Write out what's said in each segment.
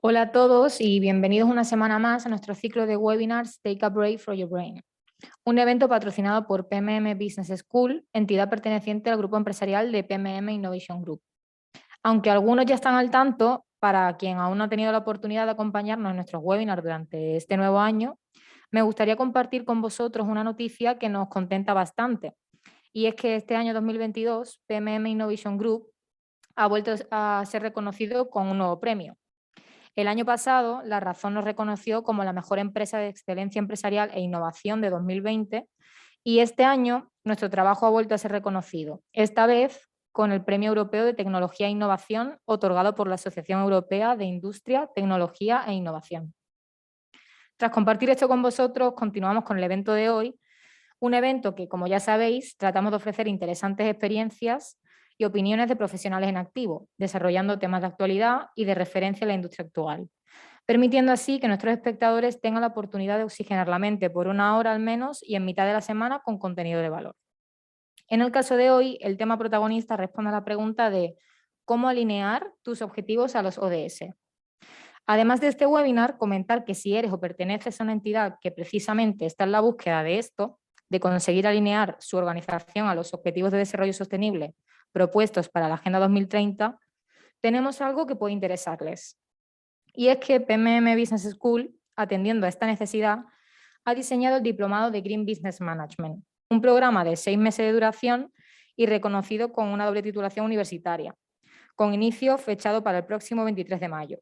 Hola a todos y bienvenidos una semana más a nuestro ciclo de webinars Take a Break for Your Brain, un evento patrocinado por PMM Business School, entidad perteneciente al grupo empresarial de PMM Innovation Group. Aunque algunos ya están al tanto, para quien aún no ha tenido la oportunidad de acompañarnos en nuestros webinars durante este nuevo año, me gustaría compartir con vosotros una noticia que nos contenta bastante. Y es que este año 2022, PMM Innovation Group ha vuelto a ser reconocido con un nuevo premio. El año pasado, La Razón nos reconoció como la mejor empresa de excelencia empresarial e innovación de 2020 y este año nuestro trabajo ha vuelto a ser reconocido, esta vez con el Premio Europeo de Tecnología e Innovación otorgado por la Asociación Europea de Industria, Tecnología e Innovación. Tras compartir esto con vosotros, continuamos con el evento de hoy, un evento que, como ya sabéis, tratamos de ofrecer interesantes experiencias y opiniones de profesionales en activo, desarrollando temas de actualidad y de referencia a la industria actual, permitiendo así que nuestros espectadores tengan la oportunidad de oxigenar la mente por una hora al menos y en mitad de la semana con contenido de valor. En el caso de hoy, el tema protagonista responde a la pregunta de cómo alinear tus objetivos a los ODS. Además de este webinar, comentar que si eres o perteneces a una entidad que precisamente está en la búsqueda de esto, de conseguir alinear su organización a los objetivos de desarrollo sostenible propuestos para la Agenda 2030, tenemos algo que puede interesarles. Y es que PMM Business School, atendiendo a esta necesidad, ha diseñado el Diplomado de Green Business Management, un programa de 6 meses de duración y reconocido con una doble titulación universitaria, con inicio fechado para el próximo 23 de mayo.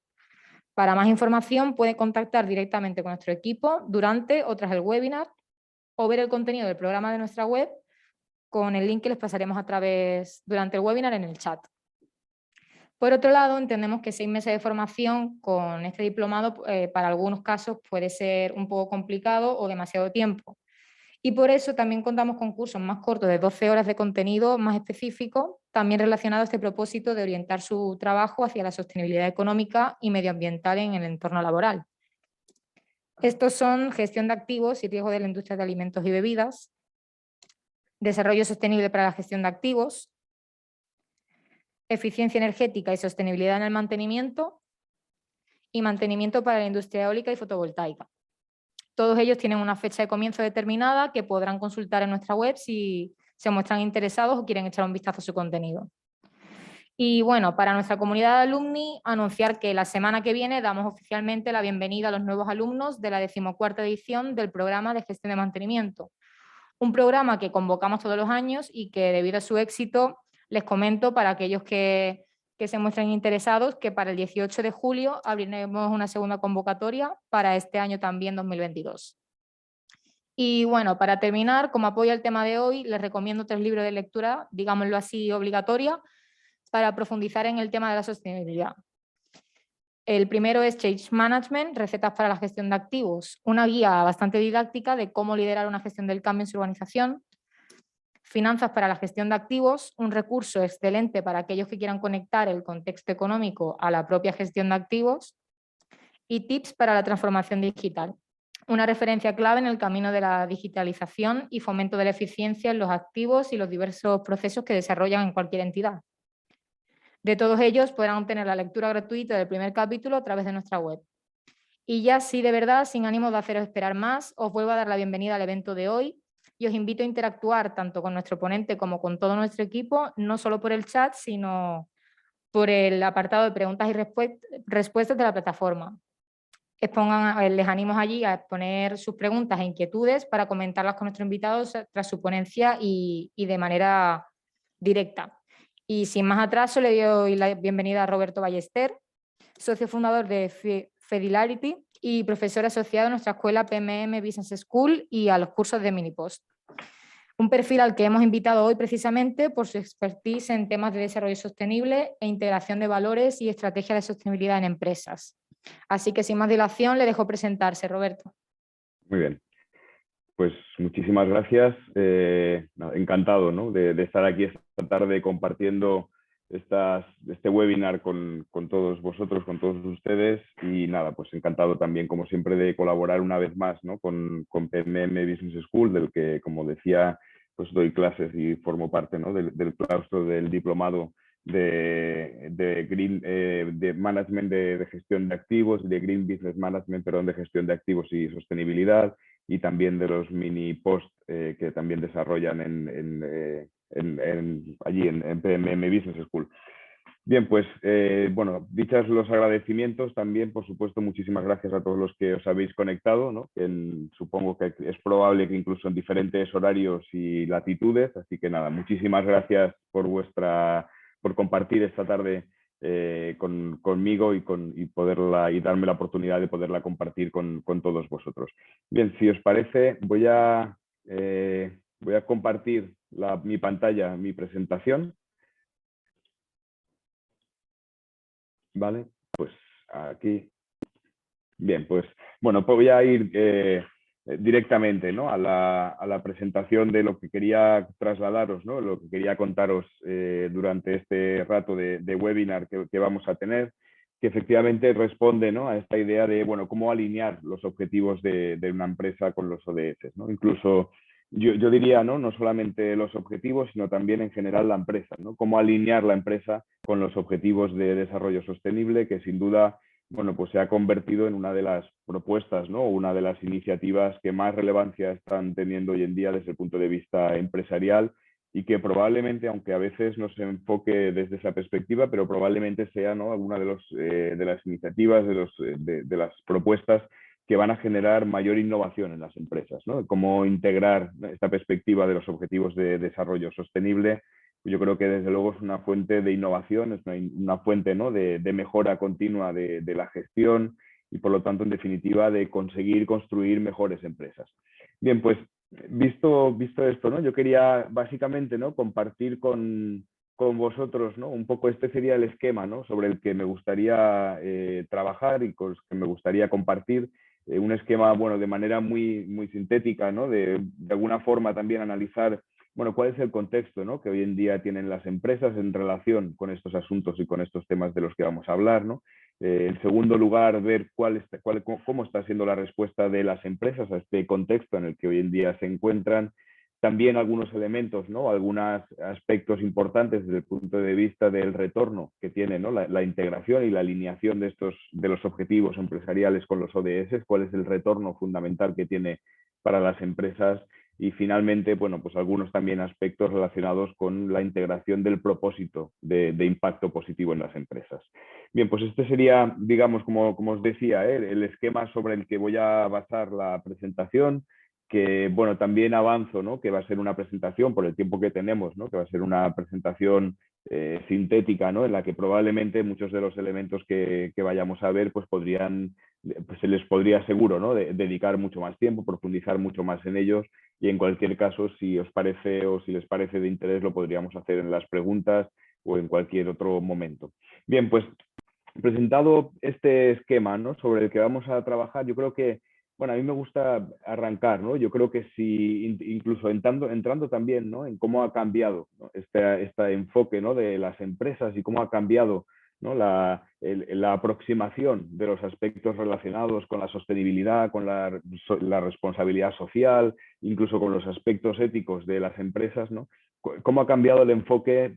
Para más información puede contactar directamente con nuestro equipo durante o tras el webinar o ver el contenido del programa de nuestra web con el link que les pasaremos durante el webinar en el chat. Por otro lado, entendemos que 6 meses de formación con este diplomado para algunos casos puede ser un poco complicado o demasiado tiempo. Y por eso también contamos con cursos más cortos de 12 horas de contenido más específico, también relacionado a este propósito de orientar su trabajo hacia la sostenibilidad económica y medioambiental en el entorno laboral. Estos son gestión de activos y riesgo de la industria de alimentos y bebidas, desarrollo sostenible para la gestión de activos, eficiencia energética y sostenibilidad en el mantenimiento y mantenimiento para la industria eólica y fotovoltaica. Todos ellos tienen una fecha de comienzo determinada que podrán consultar en nuestra web si se muestran interesados o quieren echar un vistazo a su contenido. Y bueno, para nuestra comunidad de alumni, anunciar que la semana que viene damos oficialmente la bienvenida a los nuevos alumnos de la 14ª edición del programa de gestión de mantenimiento. Un programa que convocamos todos los años y que debido a su éxito, les comento para aquellos que se muestren interesados que para el 18 de julio abriremos una segunda convocatoria para este año también 2022. Y bueno, para terminar, como apoyo al tema de hoy, les recomiendo 3 libros de lectura, digámoslo así, obligatoria, para profundizar en el tema de la sostenibilidad. El primero es Change Management, recetas para la gestión de activos, una guía bastante didáctica de cómo liderar una gestión del cambio en su organización. Finanzas para la gestión de activos, un recurso excelente para aquellos que quieran conectar el contexto económico a la propia gestión de activos. Y tips para la transformación digital, una referencia clave en el camino de la digitalización y fomento de la eficiencia en los activos y los diversos procesos que desarrollan en cualquier entidad. De todos ellos podrán obtener la lectura gratuita del primer capítulo a través de nuestra web. Y ya sí, de verdad, sin ánimo de haceros esperar más, os vuelvo a dar la bienvenida al evento de hoy y os invito a interactuar tanto con nuestro ponente como con todo nuestro equipo, no solo por el chat, sino por el apartado de preguntas y respuestas de la plataforma. Les animo allí a exponer sus preguntas e inquietudes para comentarlas con nuestros invitados tras su ponencia y de manera directa. Y sin más atraso, le doy la bienvenida a Roberto Ballester, socio fundador de Fedilarity y profesor asociado a nuestra escuela PMM Business School y a los cursos de Minipost. Un perfil al que hemos invitado hoy precisamente por su expertise en temas de desarrollo sostenible e integración de valores y estrategia de sostenibilidad en empresas. Así que sin más dilación le dejo presentarse, Roberto. Muy bien. Pues muchísimas gracias. Encantado, ¿no?, de estar aquí esta tarde compartiendo este webinar con todos vosotros, con todos ustedes. Y nada, pues encantado también, como siempre, de colaborar una vez más, ¿no?, con PMM Business School, del que, como decía, pues doy clases y formo parte, ¿no?, del claustro del diplomado de management de gestión de activos, de Green Business Management, perdón, de gestión de activos y sostenibilidad, y también de los mini post que también desarrollan allí en PMM Business School. Bien, pues bueno, dichos los agradecimientos, también por supuesto muchísimas gracias a todos los que os habéis conectado, ¿no? Supongo que es probable que incluso en diferentes horarios y latitudes, así que nada, muchísimas gracias por compartir esta tarde conmigo y darme la oportunidad de poderla compartir con todos vosotros. Bien, si os parece, voy a compartir mi pantalla, mi presentación. Vale, pues aquí. Bien, pues bueno, pues voy a ir directamente, ¿no? a la presentación de lo que quería trasladaros, ¿no? Lo que quería contaros durante este rato de webinar que vamos a tener, que efectivamente responde, ¿no? a esta idea de, bueno, cómo alinear los objetivos de una empresa con los ODS, ¿no? Incluso yo diría, ¿no? No solamente los objetivos, sino también en general la empresa, ¿no? Cómo alinear la empresa con los objetivos de desarrollo sostenible, que sin duda, bueno, pues se ha convertido en una de las propuestas, ¿no? Una de las iniciativas que más relevancia están teniendo hoy en día desde el punto de vista empresarial, y que probablemente, aunque a veces no se enfoque desde esa perspectiva, pero probablemente sea, ¿no? alguna de las iniciativas, de las propuestas que van a generar mayor innovación en las empresas, ¿no? Cómo integrar esta perspectiva de los objetivos de desarrollo sostenible. Yo creo que desde luego es una fuente de innovación, es una fuente, ¿no? de mejora continua de la gestión, y por lo tanto, en definitiva, de conseguir construir mejores empresas. Bien, pues visto esto, ¿no? Yo quería básicamente, ¿no? compartir con vosotros, ¿no? un poco este sería el esquema, ¿no? sobre el que me gustaría trabajar y con el que me gustaría compartir. Un esquema, bueno, de manera muy sintética, ¿no? de alguna forma también analizar, bueno, cuál es el contexto, ¿no? que hoy en día tienen las empresas en relación con estos asuntos y con estos temas de los que vamos a hablar, ¿no? En segundo lugar, ver cómo está siendo la respuesta de las empresas a este contexto en el que hoy en día se encuentran. También algunos elementos, ¿no? algunos aspectos importantes desde el punto de vista del retorno que tiene, ¿no? la integración y la alineación de los objetivos empresariales con los ODS, cuál es el retorno fundamental que tiene para las empresas. Y finalmente, bueno, pues algunos también aspectos relacionados con la integración del propósito de impacto positivo en las empresas. Bien, pues este sería, digamos, como os decía, el esquema sobre el que voy a basar la presentación, que, bueno, también avanzo, ¿no? que va a ser una presentación por el tiempo que tenemos, ¿no? que va a ser una presentación sintética, ¿no? en la que probablemente muchos de los elementos que vayamos a ver pues se les podría seguro, ¿no? dedicar mucho más tiempo, profundizar mucho más en ellos, y en cualquier caso, si os parece o si les parece de interés, lo podríamos hacer en las preguntas o en cualquier otro momento. Bien, pues presentado este esquema, ¿no? sobre el que vamos a trabajar, yo creo que, bueno, a mí me gusta arrancar, ¿no? Yo creo que si incluso entrando también, ¿no? en cómo ha cambiado, ¿no? este enfoque, ¿no? de las empresas y cómo ha cambiado, ¿no? la aproximación de los aspectos relacionados con la sostenibilidad, con la responsabilidad social, incluso con los aspectos éticos de las empresas, ¿no? Cómo ha cambiado el enfoque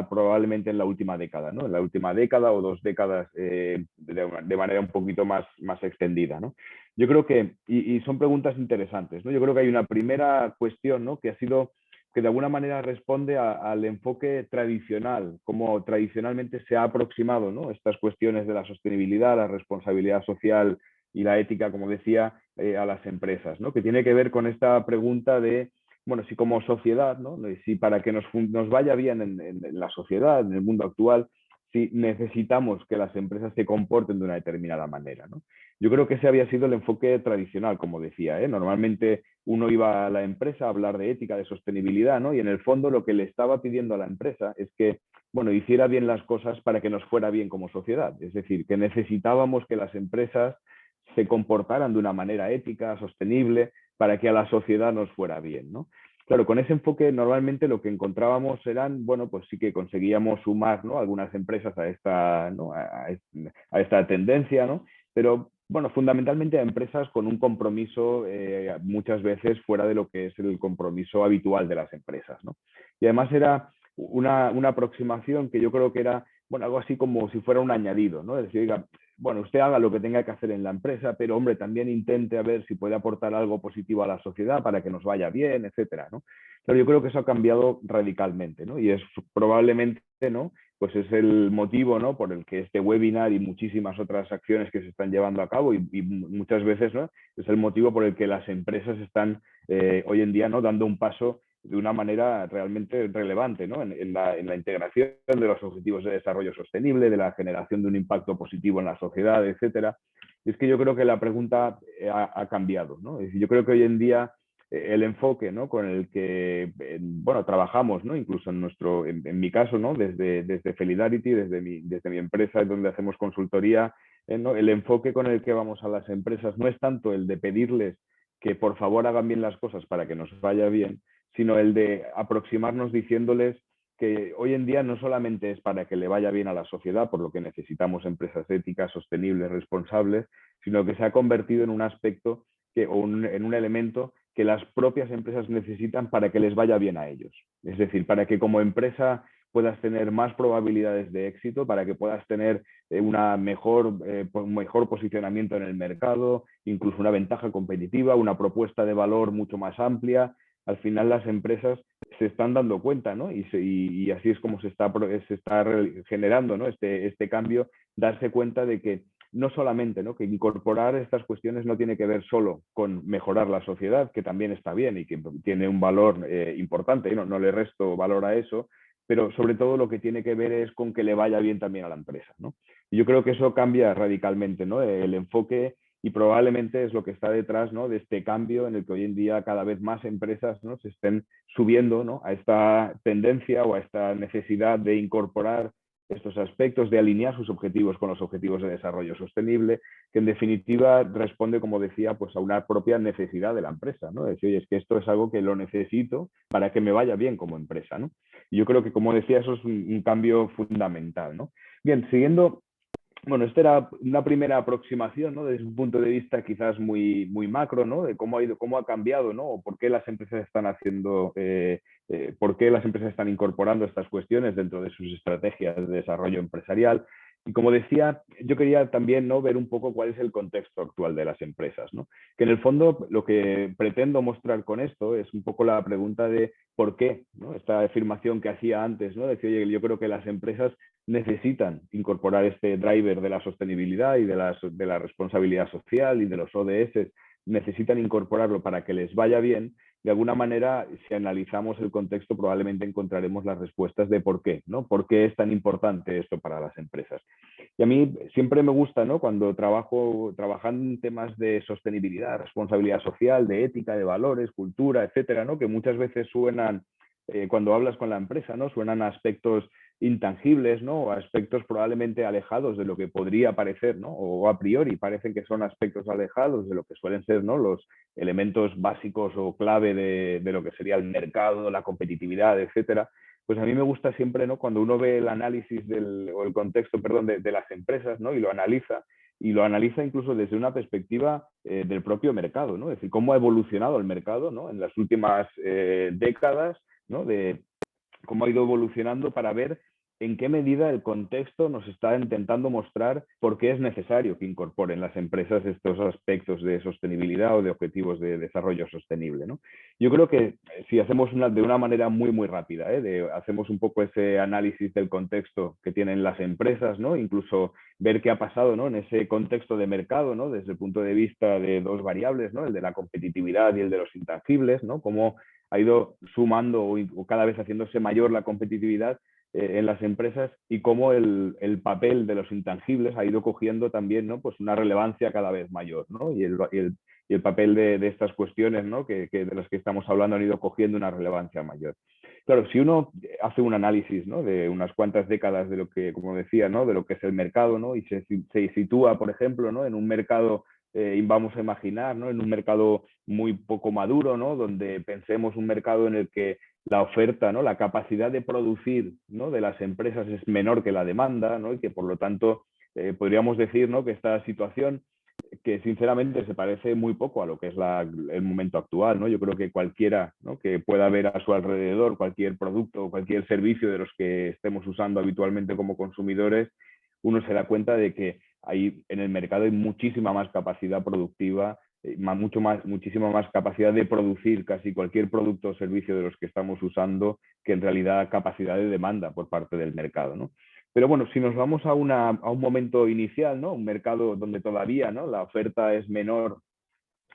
probablemente en la última década, ¿no? En la última década o 2 décadas de manera un poquito más extendida, ¿no? Yo creo que, y son preguntas interesantes, ¿no? Yo creo que hay una primera cuestión, ¿no? que ha sido, que de alguna manera responde al enfoque tradicional, como tradicionalmente se ha aproximado, ¿no? estas cuestiones de la sostenibilidad, la responsabilidad social y la ética, como decía, a las empresas, ¿no? que tiene que ver con esta pregunta de, bueno, si como sociedad, ¿no? si para que nos vaya bien en la sociedad, en el mundo actual, si necesitamos que las empresas se comporten de una determinada manera, ¿no? Yo creo que ese había sido el enfoque tradicional, como decía, ¿eh? Normalmente uno iba a la empresa a hablar de ética, de sostenibilidad, ¿no? Y en el fondo lo que le estaba pidiendo a la empresa es que, bueno, hiciera bien las cosas para que nos fuera bien como sociedad. Es decir, que necesitábamos que las empresas se comportaran de una manera ética, sostenible, para que a la sociedad nos fuera bien, ¿no? Claro, con ese enfoque normalmente lo que encontrábamos eran, bueno, pues sí que conseguíamos sumar, ¿no? algunas empresas a esta, ¿no? a esta tendencia, ¿no? Pero bueno, fundamentalmente a empresas con un compromiso muchas veces fuera de lo que es el compromiso habitual de las empresas, ¿no? Y además era una aproximación que yo creo que era, bueno, algo así como si fuera un añadido, ¿no? Es decir, diga, bueno, usted haga lo que tenga que hacer en la empresa, pero hombre, también intente a ver si puede aportar algo positivo a la sociedad para que nos vaya bien, etcétera, ¿no? Pero yo creo que eso ha cambiado radicalmente, ¿no? Y es probablemente, ¿no? Pues es el motivo, ¿no? Por el que este webinar y muchísimas otras acciones que se están llevando a cabo y muchas veces, ¿no? Es el motivo por el que las empresas están hoy en día, ¿no? Dando un paso de una manera realmente relevante, ¿no? En la integración de los objetivos de desarrollo sostenible, de la generación de un impacto positivo en la sociedad, etcétera. Y es que yo creo que la pregunta ha cambiado, ¿no? Es decir, yo creo que hoy en día el enfoque, ¿no? Con el que bueno, trabajamos, ¿no? Incluso en mi caso, ¿no? Desde Felidarity, desde mi empresa donde hacemos consultoría, ¿no? El enfoque con el que vamos a las empresas no es tanto el de pedirles que por favor hagan bien las cosas para que nos vaya bien, sino el de aproximarnos diciéndoles que hoy en día no solamente es para que le vaya bien a la sociedad, por lo que necesitamos empresas éticas, sostenibles, responsables, sino que se ha convertido en un aspecto en un elemento que las propias empresas necesitan para que les vaya bien a ellos. Es decir, para que como empresa puedas tener más probabilidades de éxito, para que puedas tener un mejor posicionamiento en el mercado, incluso una ventaja competitiva, una propuesta de valor mucho más amplia. Al final las empresas se están dando cuenta, ¿no? Y así es como se está generando, ¿no? Este cambio, darse cuenta de que no solamente, ¿no? Que incorporar estas cuestiones no tiene que ver solo con mejorar la sociedad, que también está bien y que tiene un valor importante, y no le resto valor a eso, pero sobre todo lo que tiene que ver es con que le vaya bien también a la empresa, ¿no? Y yo creo que eso cambia radicalmente, ¿no? El enfoque, y probablemente es lo que está detrás, ¿no? De este cambio en el que hoy en día cada vez más empresas, ¿no? Se estén subiendo, ¿no? A esta tendencia o a esta necesidad de incorporar estos aspectos, de alinear sus objetivos con los objetivos de desarrollo sostenible, que en definitiva responde, como decía, pues a una propia necesidad de la empresa, ¿no? Es decir, oye, es que esto es algo que lo necesito para que me vaya bien como empresa, ¿no? Y yo creo que, como decía, eso es un cambio fundamental, ¿no? Bien, siguiendo. Bueno, esta era una primera aproximación, ¿no? Desde un punto de vista quizás muy macro, ¿no? De cómo ha cambiado, ¿no? O por qué las empresas están por qué las empresas están incorporando estas cuestiones dentro de sus estrategias de desarrollo empresarial. Y como decía, yo quería también, ¿no? Ver un poco cuál es el contexto actual de las empresas, ¿no? Que en el fondo lo que pretendo mostrar con esto es un poco la pregunta de por qué, ¿no? Esta afirmación que hacía antes, ¿no? Decir, oye, yo creo que las empresas necesitan incorporar este driver de la sostenibilidad y de la responsabilidad social y de los ODS, necesitan incorporarlo para que les vaya bien. De alguna manera, si analizamos el contexto, probablemente encontraremos las respuestas de por qué, ¿no? ¿Por qué es tan importante esto para las empresas? Y a mí siempre me gusta, ¿no? Cuando trabajando en temas de sostenibilidad, responsabilidad social, de ética, de valores, cultura, etcétera, ¿no? Que muchas veces suenan, cuando hablas con la empresa, ¿no? Suenan a aspectos intangibles, ¿no? O aspectos probablemente alejados de lo que podría parecer, ¿no? O a priori parecen que son aspectos alejados de lo que suelen ser, ¿no? Los elementos básicos o clave de lo que sería el mercado, la competitividad, etcétera. Pues a mí me gusta siempre, ¿no? Cuando uno ve el análisis o el contexto, perdón, de las empresas, ¿no? Y lo analiza incluso desde una perspectiva del propio mercado, ¿no? Es decir, cómo ha evolucionado el mercado, ¿no? En las últimas décadas, ¿no? De cómo ha ido evolucionando para ver en qué medida el contexto nos está intentando mostrar por qué es necesario que incorporen las empresas estos aspectos de sostenibilidad o de objetivos de desarrollo sostenible, ¿no? Yo creo que si hacemos de una manera muy rápida, hacemos un poco ese análisis del contexto que tienen las empresas, ¿no? Incluso ver qué ha pasado, ¿no? En ese contexto de mercado, ¿no? Desde el punto de vista de dos variables, ¿no? El de la competitividad y el de los intangibles, ¿no? Cómo ha ido sumando o cada vez haciéndose mayor la competitividad en las empresas, y cómo el papel de los intangibles ha ido cogiendo también, ¿no? Pues una relevancia cada vez mayor, ¿no? Y el papel de estas cuestiones, ¿no? Que de las que estamos hablando han ido cogiendo una relevancia mayor. Claro, si uno hace un análisis, ¿no? De unas cuantas décadas de lo que, como decía, ¿no? De lo que es el mercado, ¿no? Y se sitúa, por ejemplo, ¿no? En un mercado, vamos a imaginar, ¿no? En un mercado muy poco maduro, ¿no? Donde pensemos un mercado en el que la oferta, ¿no? La capacidad de producir, ¿no? De las empresas es menor que la demanda, ¿no? Y que por lo tanto podríamos decir, ¿no? Que esta situación que sinceramente se parece muy poco a lo que es el momento actual, ¿no? Yo creo que cualquiera, ¿no?, que pueda ver a su alrededor cualquier producto o cualquier servicio de los que estemos usando habitualmente como consumidores, uno se da cuenta de que en el mercado hay muchísima más capacidad productiva, muchísima más capacidad de producir casi cualquier producto o servicio de los que estamos usando, que en realidad capacidad de demanda por parte del mercado, ¿no? Pero bueno, si nos vamos a un momento inicial, ¿no?, un mercado donde todavía, ¿no?, la oferta es menor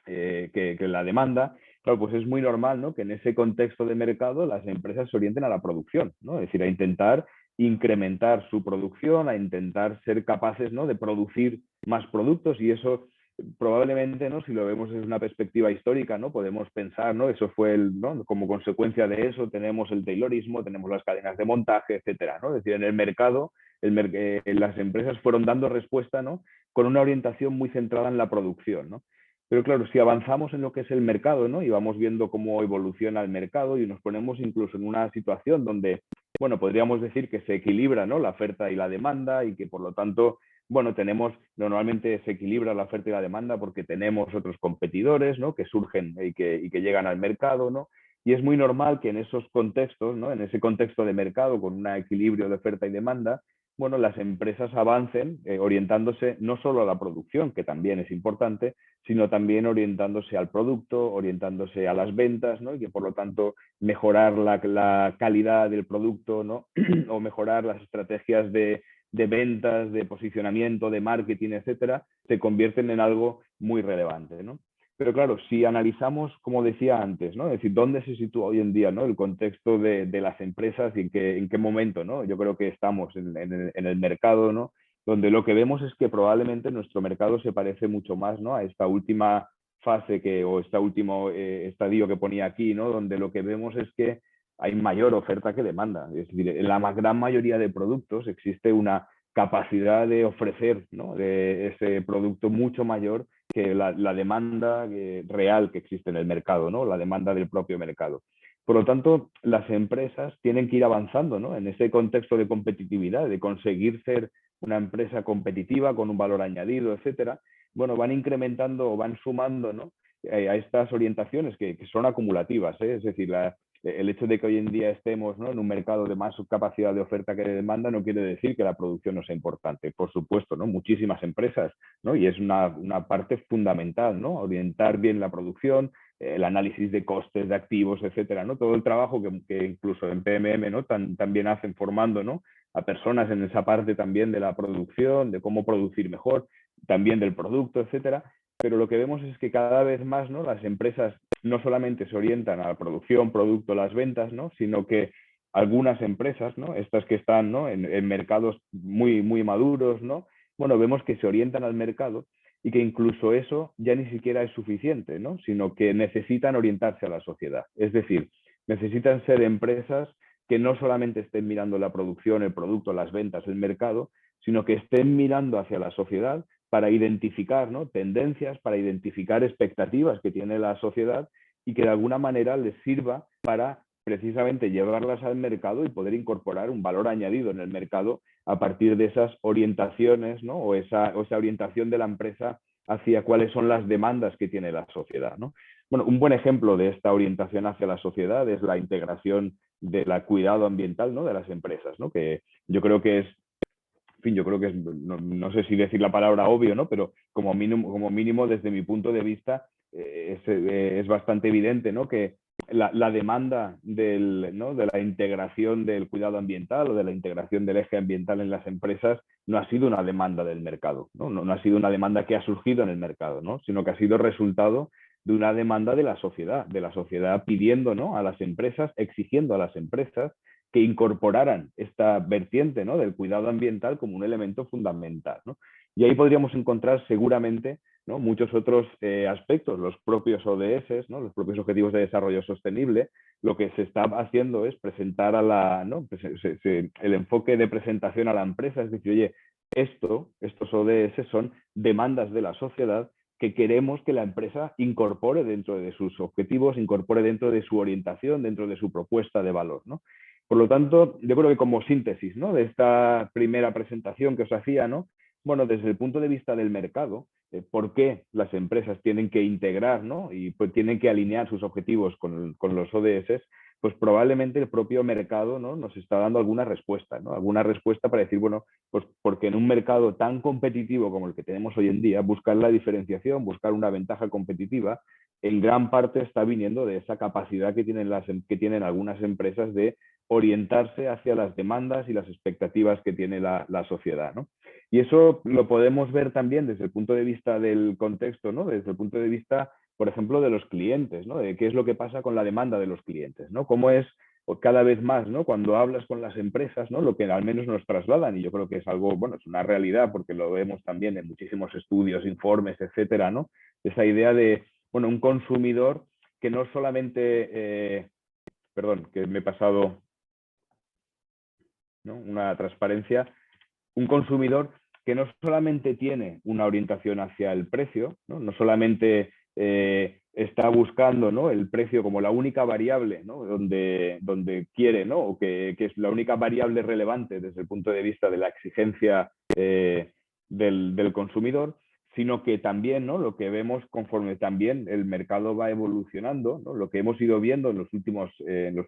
que la demanda, claro, pues es muy normal, ¿no?, que en ese contexto de mercado las empresas se orienten a la producción, ¿no? Es decir, a intentar incrementar su producción, a intentar ser capaces, ¿no?, de producir más productos, y eso probablemente, ¿no?, si lo vemos desde una perspectiva histórica, ¿no?, podemos pensar, ¿no?, eso fue ¿no?, como consecuencia de eso tenemos el taylorismo, tenemos las cadenas de montaje, etcétera, ¿no? Es decir, en el mercado las empresas fueron dando respuesta, ¿no?, con una orientación muy centrada en la producción, ¿no? Pero claro, si avanzamos en lo que es el mercado, ¿no?, y vamos viendo cómo evoluciona el mercado y nos ponemos incluso en una situación donde, bueno, podríamos decir que se equilibra, ¿no?, la oferta y la demanda, y que por lo tanto, bueno, normalmente se equilibra la oferta y la demanda porque tenemos otros competidores, ¿no?, que surgen y que llegan al mercado, ¿no? Y es muy normal que en esos contextos, ¿no?, en ese contexto de mercado con un equilibrio de oferta y demanda, bueno, las empresas avancen orientándose no solo a la producción, que también es importante, sino también orientándose al producto, orientándose a las ventas, ¿no?, y que por lo tanto mejorar la calidad del producto, ¿no?, o mejorar las estrategias de ventas, de posicionamiento, de marketing, etcétera, se convierten en algo muy relevante, ¿no? Pero claro, si analizamos, como decía antes, ¿no?, es decir, dónde se sitúa hoy en día, ¿no?, el contexto de las empresas y en qué momento, ¿no? Yo creo que estamos en el mercado, ¿no?, donde lo que vemos es que probablemente nuestro mercado se parece mucho más, ¿no?, a esta última fase o este último estadio que ponía aquí, ¿no?, donde lo que vemos es que hay mayor oferta que demanda. Es decir, en la gran mayoría de productos existe una capacidad de ofrecer, ¿no?, de ese producto mucho mayor que la demanda real que existe en el mercado, ¿no?, la demanda del propio mercado. Por lo tanto, las empresas tienen que ir avanzando, ¿no?, en ese contexto de competitividad, de conseguir ser una empresa competitiva con un valor añadido, etcétera. Bueno, van incrementando o van sumando, ¿no?, a estas orientaciones que son acumulativas, ¿eh? Es decir, el hecho de que hoy en día estemos, ¿no?, en un mercado de más capacidad de oferta que de demanda no quiere decir que la producción no sea importante. Por supuesto, ¿no?, muchísimas empresas, ¿no?, y es una parte fundamental, ¿no?, orientar bien la producción, el análisis de costes, de activos, etcétera, ¿no? Todo el trabajo que incluso en PMM, ¿no?, también hacen formando, ¿no?, a personas en esa parte también de la producción, de cómo producir mejor, también del producto, etcétera. Pero lo que vemos es que cada vez más, ¿no?, las empresas no solamente se orientan a la producción, producto, las ventas, ¿no?, sino que algunas empresas, ¿no?, estas que están, ¿no?, en mercados muy, muy maduros, ¿no?, bueno, vemos que se orientan al mercado y que incluso eso ya ni siquiera es suficiente, ¿no?, sino que necesitan orientarse a la sociedad. Es decir, necesitan ser empresas que no solamente estén mirando la producción, el producto, las ventas, el mercado, sino que estén mirando hacia la sociedad para identificar, ¿no?, tendencias, para identificar expectativas que tiene la sociedad y que de alguna manera les sirva para precisamente llevarlas al mercado y poder incorporar un valor añadido en el mercado a partir de esas orientaciones, ¿no?, o esa orientación de la empresa hacia cuáles son las demandas que tiene la sociedad, ¿no? Bueno, un buen ejemplo de esta orientación hacia la sociedad es la integración del cuidado ambiental, ¿no?, de las empresas, ¿no?, que yo creo que es, en fin, yo creo que es, no sé si decir la palabra obvio, ¿no?, pero como mínimo desde mi punto de vista es bastante evidente, ¿no?, que la demanda ¿no?, de la integración del cuidado ambiental o de la integración del eje ambiental en las empresas no ha sido una demanda del mercado, ¿no? No ha sido una demanda que ha surgido en el mercado, ¿no?, sino que ha sido resultado de una demanda de la sociedad pidiendo, ¿no?, a las empresas, exigiendo a las empresas que incorporaran esta vertiente, ¿no?, del cuidado ambiental como un elemento fundamental, ¿no? Y ahí podríamos encontrar seguramente, ¿no?, muchos otros aspectos, los propios ODS, ¿no?, los propios Objetivos de Desarrollo Sostenible. Lo que se está haciendo es presentar ¿no?, el enfoque de presentación a la empresa, es decir, oye, estos ODS son demandas de la sociedad que queremos que la empresa incorpore dentro de sus objetivos, incorpore dentro de su orientación, dentro de su propuesta de valor, ¿no? Por lo tanto, yo creo que como síntesis, ¿no?, de esta primera presentación que os hacía, ¿no?, bueno, desde el punto de vista del mercado, por qué las empresas tienen que integrar, ¿no? Y pues tienen que alinear sus objetivos con los ODS, pues probablemente el propio mercado, ¿no? Nos está dando alguna respuesta, ¿no? Alguna respuesta para decir, bueno, pues porque en un mercado tan competitivo como el que tenemos hoy en día, buscar la diferenciación, buscar una ventaja competitiva, en gran parte está viniendo de esa capacidad que tienen algunas empresas de orientarse hacia las demandas y las expectativas que tiene la sociedad, ¿no? Y eso lo podemos ver también desde el punto de vista del contexto, ¿no? Desde el punto de vista, por ejemplo, de los clientes, ¿no? De qué es lo que pasa con la demanda de los clientes, ¿no? Cómo es cada vez más, ¿no? Cuando hablas con las empresas, ¿no? Lo que al menos nos trasladan, y yo creo que es algo, bueno, es una realidad porque lo vemos también en muchísimos estudios, informes, etcétera, ¿no? Esa idea de, bueno, un consumidor que no solamente, perdón, que me he pasado, ¿no? Una transparencia, un consumidor que no solamente tiene una orientación hacia el precio, no, no solamente está buscando, ¿no? El precio como la única variable, ¿no? donde quiere, ¿no? O que es la única variable relevante desde el punto de vista de la exigencia del consumidor, sino que también, ¿no? Lo que vemos conforme también el mercado va evolucionando, ¿no? Lo que hemos ido viendo en los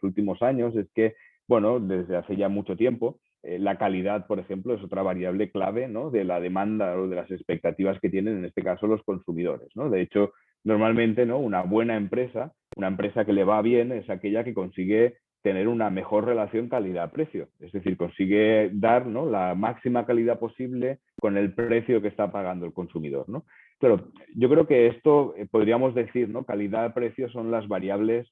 últimos años es que, bueno, desde hace ya mucho tiempo, la calidad, por ejemplo, es otra variable clave, ¿no? De la demanda o de las expectativas que tienen, en este caso, los consumidores, ¿no? De hecho, normalmente, ¿no? Una buena empresa, una empresa que le va bien, es aquella que consigue tener una mejor relación calidad-precio. Es decir, consigue dar, ¿no? La máxima calidad posible con el precio que está pagando el consumidor, ¿no? Claro, yo creo que esto podríamos decir, ¿no? Calidad-precio son las variables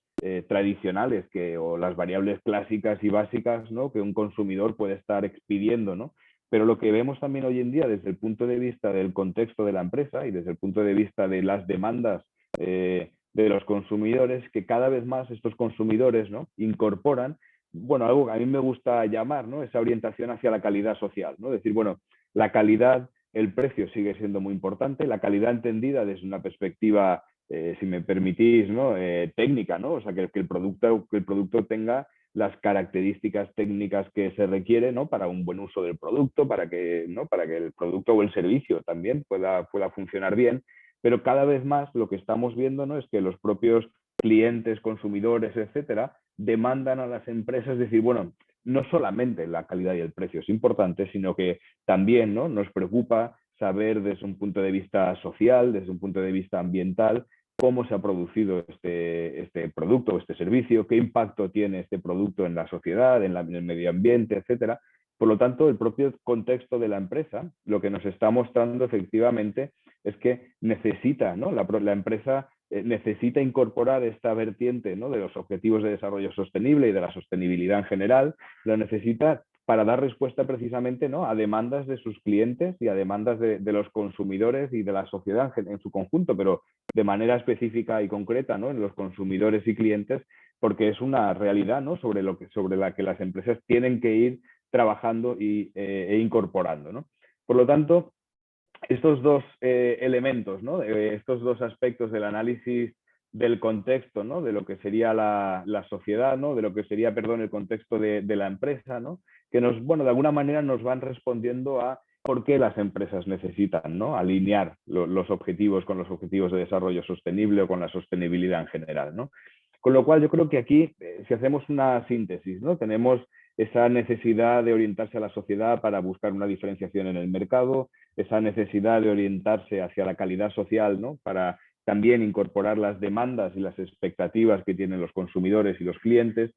tradicionales o las variables clásicas y básicas, ¿no? Que un consumidor puede estar expidiendo, ¿no? Pero lo que vemos también hoy en día desde el punto de vista del contexto de la empresa y desde el punto de vista de las demandas de los consumidores, que cada vez más estos consumidores, ¿no? Incorporan, bueno, algo que a mí me gusta llamar, ¿no? Esa orientación hacia la calidad social, ¿no? Decir, bueno, la calidad, el precio sigue siendo muy importante, la calidad entendida desde una perspectiva si me permitís, ¿no? Técnica, ¿no? O sea, que el producto tenga las características técnicas que se requiere, ¿no? Para un buen uso del producto, ¿no? Para que el producto o el servicio también pueda funcionar bien. Pero cada vez más lo que estamos viendo, ¿no? Es que los propios clientes, consumidores, etcétera, demandan a las empresas decir, bueno, no solamente la calidad y el precio es importante, sino que también, ¿no? Nos preocupa saber desde un punto de vista social, desde un punto de vista ambiental, cómo se ha producido este producto o este servicio, qué impacto tiene este producto en la sociedad, en el medio ambiente, etcétera. Por lo tanto, el propio contexto de la empresa lo que nos está mostrando efectivamente es que necesita, ¿no? La empresa necesita incorporar esta vertiente, ¿no? De los objetivos de desarrollo sostenible y de la sostenibilidad en general, lo necesita para dar respuesta precisamente, ¿no? A demandas de sus clientes y a demandas de los consumidores y de la sociedad en su conjunto, pero de manera específica y concreta, ¿no? En los consumidores y clientes, porque es una realidad, ¿no? Sobre la que las empresas tienen que ir trabajando e incorporando, ¿no? Por lo tanto, estos dos elementos, ¿no? Estos dos aspectos del análisis del contexto, ¿no? De lo que sería la sociedad, ¿no? De lo que sería, perdón, el contexto de la empresa, ¿no? Que nos, bueno, de alguna manera nos van respondiendo a por qué las empresas necesitan, ¿no? Alinear los objetivos con los objetivos de desarrollo sostenible o con la sostenibilidad en general, ¿no? Con lo cual yo creo que aquí, si hacemos una síntesis, ¿no? Tenemos esa necesidad de orientarse a la sociedad para buscar una diferenciación en el mercado, esa necesidad de orientarse hacia la calidad social, ¿no? Para también incorporar las demandas y las expectativas que tienen los consumidores y los clientes.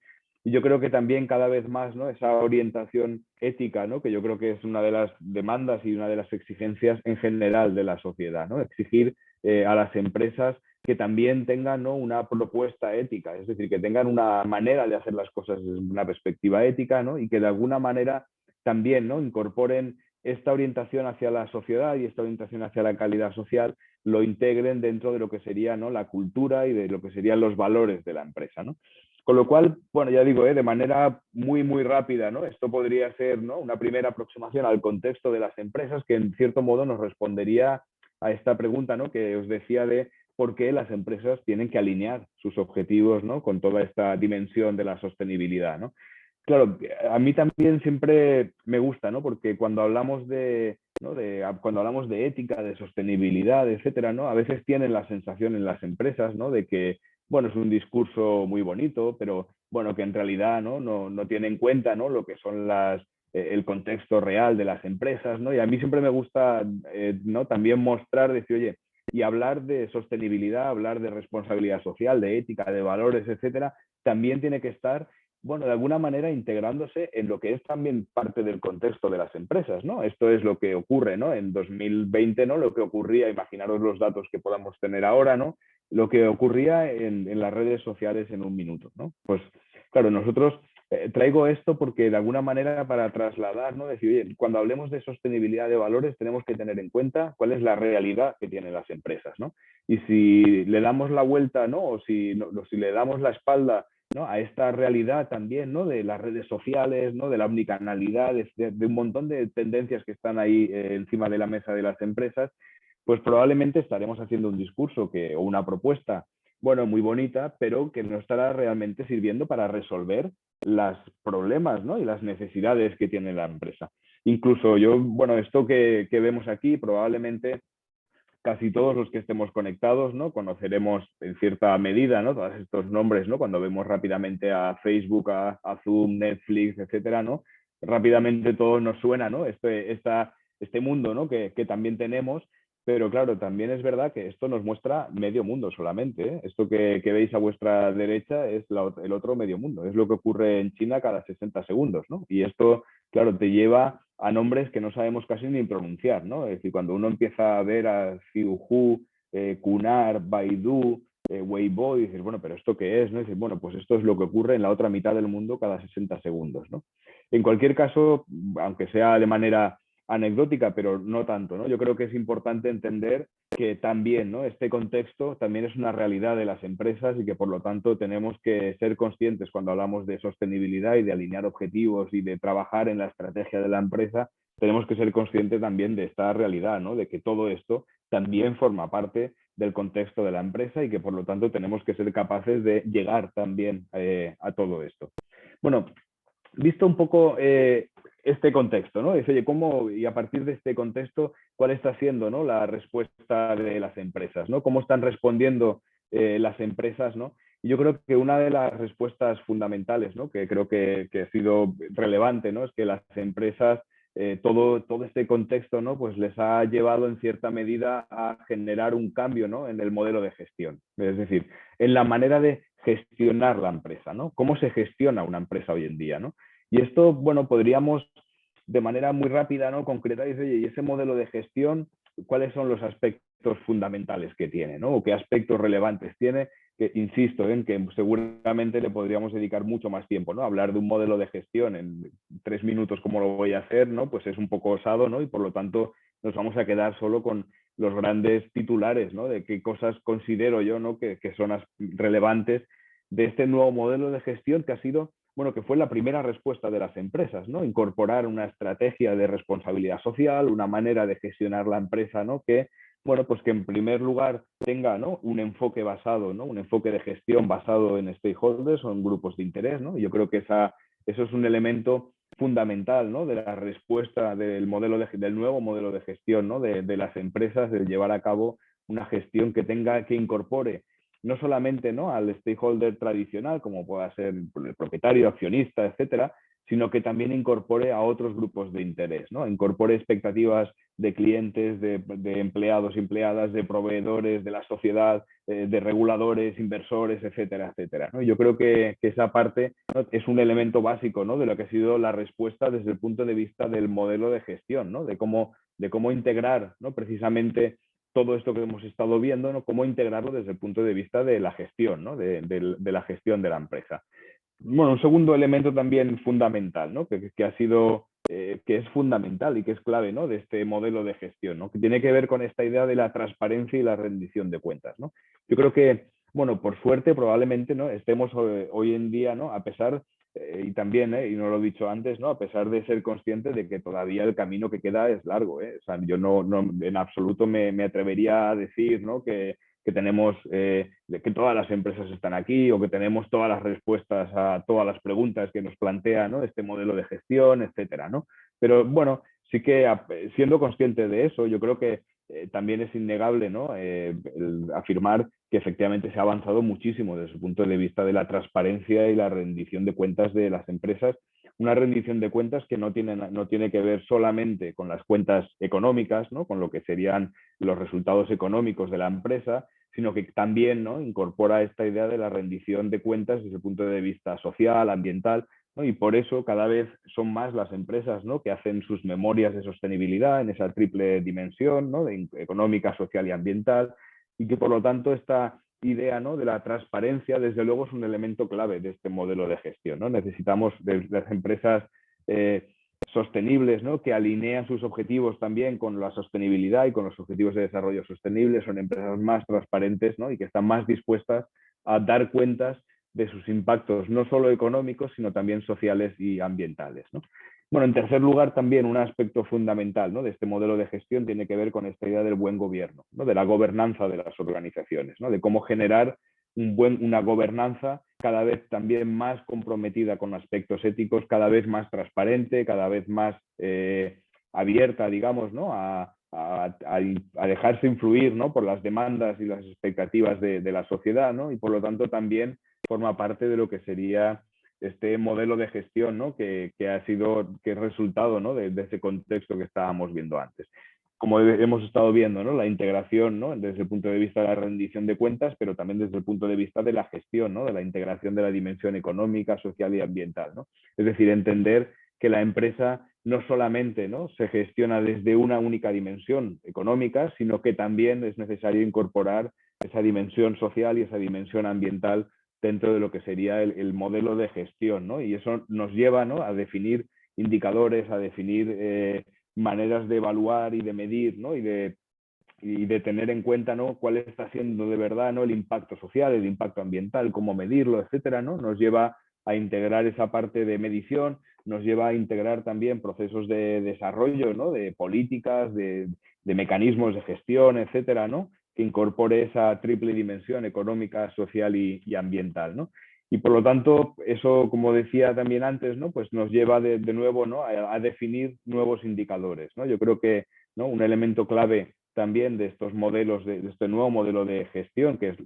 Y yo creo que también cada vez más, ¿no? Esa orientación ética, ¿no? Que yo creo que es una de las demandas y una de las exigencias en general de la sociedad, ¿no? Exigir a las empresas que también tengan, ¿no? Una propuesta ética, es decir, que tengan una manera de hacer las cosas desde una perspectiva ética, ¿no? Y que de alguna manera también, ¿no? Incorporen esta orientación hacia la sociedad y esta orientación hacia la calidad social, lo integren dentro de lo que sería, ¿no? La cultura y de lo que serían los valores de la empresa, ¿no? Con lo cual, bueno, ya digo, de manera muy, muy rápida, ¿no? Esto podría ser, ¿no? Una primera aproximación al contexto de las empresas que en cierto modo nos respondería a esta pregunta, ¿no? Que os decía de por qué las empresas tienen que alinear sus objetivos, ¿no? Con toda esta dimensión de la sostenibilidad, ¿no? Claro, a mí también siempre me gusta, ¿no? Porque cuando hablamos de ¿no? Cuando hablamos de ética, de sostenibilidad, etcétera, ¿no? A veces tienen la sensación en las empresas, ¿no? De que, bueno, es un discurso muy bonito, pero, bueno, que en realidad, no tiene en cuenta, ¿no? Lo que son el contexto real de las empresas, ¿no? Y a mí siempre me gusta, ¿no? También mostrar, decir, oye, y hablar de sostenibilidad, hablar de responsabilidad social, de ética, de valores, etcétera, también tiene que estar, bueno, de alguna manera integrándose en lo que es también parte del contexto de las empresas, ¿no? Esto es lo que ocurre, ¿no? En 2020, ¿no? Lo que ocurría, imaginaros los datos que podamos tener ahora, ¿no? Lo que ocurría en las redes sociales en un minuto, ¿no? Pues, claro, nosotros traigo esto porque de alguna manera para trasladar, ¿no? Decir, oye, cuando hablemos de sostenibilidad de valores tenemos que tener en cuenta cuál es la realidad que tienen las empresas, ¿no? Y si le damos la vuelta, ¿no? O si le damos la espalda, ¿no? A esta realidad también, ¿no? De las redes sociales, ¿no? De la omnicanalidad, de un montón de tendencias que están ahí encima de la mesa de las empresas, pues probablemente estaremos haciendo un discurso o una propuesta, bueno, muy bonita, pero que no estará realmente sirviendo para resolver los problemas, ¿no? Y las necesidades que tiene la empresa. Incluso bueno, esto que vemos aquí, probablemente casi todos los que estemos conectados, ¿no? Conoceremos en cierta medida, ¿no? Todos estos nombres, ¿no? Cuando vemos rápidamente a Facebook, a Zoom, Netflix, etcétera, ¿no? Rápidamente todo nos suena, ¿no? Este mundo, ¿no? Que también tenemos, pero claro, también es verdad que esto nos muestra medio mundo solamente, ¿eh? Esto que veis a vuestra derecha es el otro medio mundo, es lo que ocurre en China cada 60 segundos, ¿no? Y esto, claro, te lleva a nombres que no sabemos casi ni pronunciar, ¿no? Es decir, cuando uno empieza a ver a Xiuhu, Qunar, Baidu, Weibo, y dices, bueno, pero ¿esto qué es? ¿No? Y dices, bueno, pues esto es lo que ocurre en la otra mitad del mundo cada 60 segundos, ¿no? En cualquier caso, aunque sea de manera anecdótica, pero no tanto, ¿no? Yo creo que es importante entender que también, ¿no? Este contexto también es una realidad de las empresas y que por lo tanto tenemos que ser conscientes cuando hablamos de sostenibilidad y de alinear objetivos y de trabajar en la estrategia de la empresa, tenemos que ser conscientes también de esta realidad, ¿no? De que todo esto también forma parte del contexto de la empresa y que por lo tanto tenemos que ser capaces de llegar también a todo esto. Bueno, visto un poco este contexto, ¿no? Dice, oye, ¿cómo, y a partir de este contexto, cuál está siendo, ¿no? La respuesta de las empresas, ¿no? ¿Cómo están respondiendo las empresas, ¿no? Y yo creo que una de las respuestas fundamentales, ¿no? Que creo que ha sido relevante, ¿no? Es que las empresas, todo este contexto, ¿no? Pues les ha llevado en cierta medida a generar un cambio, ¿no? En el modelo de gestión. Es decir, en la manera de gestionar la empresa, ¿no? ¿Cómo se gestiona una empresa hoy en día, ¿no? Y esto, bueno, podríamos de manera muy rápida, ¿no? Concretar y decir, oye, ¿y ese modelo de gestión, cuáles son los aspectos fundamentales que tiene, ¿no? O qué aspectos relevantes tiene, que insisto en que seguramente le podríamos dedicar mucho más tiempo, ¿no? Hablar de un modelo de gestión en 3 minutos como lo voy a hacer, ¿no? Pues es un poco osado, ¿no? Y por lo tanto nos vamos a quedar solo con los grandes titulares, ¿no? De qué cosas considero yo, ¿no? Que son relevantes de este nuevo modelo de gestión que ha sido, bueno, que fue la primera respuesta de las empresas, ¿no? Incorporar una estrategia de responsabilidad social, una manera de gestionar la empresa, ¿no? Que, bueno, pues que en primer lugar tenga, ¿no? Un enfoque basado, ¿no? Un enfoque de gestión basado en stakeholders o en grupos de interés, ¿no? Yo creo que eso es un elemento fundamental, ¿no? De la respuesta del nuevo modelo de gestión, ¿no? De las empresas, de llevar a cabo una gestión que incorpore no solamente, ¿no? Al stakeholder tradicional, como pueda ser el propietario, accionista, etcétera, sino que también incorpore a otros grupos de interés, ¿no? Incorpore expectativas de clientes, de empleados y empleadas, de proveedores, de la sociedad, de reguladores, inversores, etcétera, etcétera, ¿no? Yo creo que esa parte, ¿no? Es un elemento básico, ¿no? De lo que ha sido la respuesta desde el punto de vista del modelo de gestión, ¿no? De cómo integrar, ¿no? Precisamente todo esto que hemos estado viendo, ¿no? Cómo integrarlo desde el punto de vista de la gestión, ¿no? de la gestión de la empresa. Bueno, un segundo elemento también fundamental, ¿no? Que ha sido, que es fundamental y que es clave, ¿no? De este modelo de gestión, ¿no? Que tiene que ver con esta idea de la transparencia y la rendición de cuentas, ¿no? Yo creo que, bueno, por suerte probablemente, ¿no? Estemos hoy en día, ¿no? A pesar, y también, y no lo he dicho antes, ¿no? A pesar de ser consciente de que todavía el camino que queda es largo, ¿eh? O sea, yo no en absoluto me atrevería a decir, ¿no? Que tenemos, que todas las empresas están aquí o que tenemos todas las respuestas a todas las preguntas que nos plantea, ¿no? Este modelo de gestión, etcétera, ¿no? Pero bueno, sí que siendo consciente de eso, yo creo que también es innegable, ¿no? Afirmar que efectivamente se ha avanzado muchísimo desde el punto de vista de la transparencia y la rendición de cuentas de las empresas. Una rendición de cuentas que no tiene que ver solamente con las cuentas económicas, ¿no? Con lo que serían los resultados económicos de la empresa, sino que también, ¿no? Incorpora esta idea de la rendición de cuentas desde el punto de vista social, ambiental, ¿no? Y por eso cada vez son más las empresas, ¿no? Que hacen sus memorias de sostenibilidad en esa triple dimensión, ¿no? De económica, social y ambiental, y que por lo tanto esta idea, ¿no? De la transparencia, desde luego, es un elemento clave de este modelo de gestión, ¿no? Necesitamos de las empresas sostenibles, ¿no? Que alinean sus objetivos también con la sostenibilidad y con los objetivos de desarrollo sostenible, son empresas más transparentes, ¿no? Y que están más dispuestas a dar cuentas de sus impactos, no solo económicos, sino también sociales y ambientales, ¿no? Bueno, en tercer lugar, también un aspecto fundamental, ¿no? De este modelo de gestión tiene que ver con esta idea del buen gobierno, ¿no? De la gobernanza de las organizaciones, ¿no? De cómo generar una gobernanza cada vez también más comprometida con aspectos éticos, cada vez más transparente, cada vez más abierta, digamos, ¿no? A dejarse influir, ¿no? Por las demandas y las expectativas de la sociedad, ¿no? Y por lo tanto también forma parte de lo que sería este modelo de gestión, ¿no? que es resultado, ¿no? de ese contexto que estábamos viendo antes. Como hemos estado viendo, ¿no? La integración, ¿no? Desde el punto de vista de la rendición de cuentas, pero también desde el punto de vista de la gestión, ¿no? De la integración de la dimensión económica, social y ambiental, ¿no? Es decir, entender que la empresa no solamente, ¿no? Se gestiona desde una única dimensión económica, sino que también es necesario incorporar esa dimensión social y esa dimensión ambiental dentro de lo que sería el modelo de gestión, ¿no? Y eso nos lleva, ¿no? A definir indicadores, a definir maneras de evaluar y de medir, ¿no? Y de tener en cuenta, ¿no? Cuál está siendo de verdad, ¿no? El impacto social, el impacto ambiental, cómo medirlo, etcétera, ¿no? Nos lleva a integrar esa parte de medición, nos lleva a integrar también procesos de desarrollo, ¿no? De políticas, de mecanismos de gestión, etcétera, ¿no? Que incorpore esa triple dimensión económica, social y ambiental, ¿no? Y por lo tanto, eso, como decía también antes, ¿no? Pues nos lleva de nuevo, ¿no? A definir nuevos indicadores, ¿no? Yo creo que, ¿no? Un elemento clave también de estos modelos, de este nuevo modelo de gestión, que es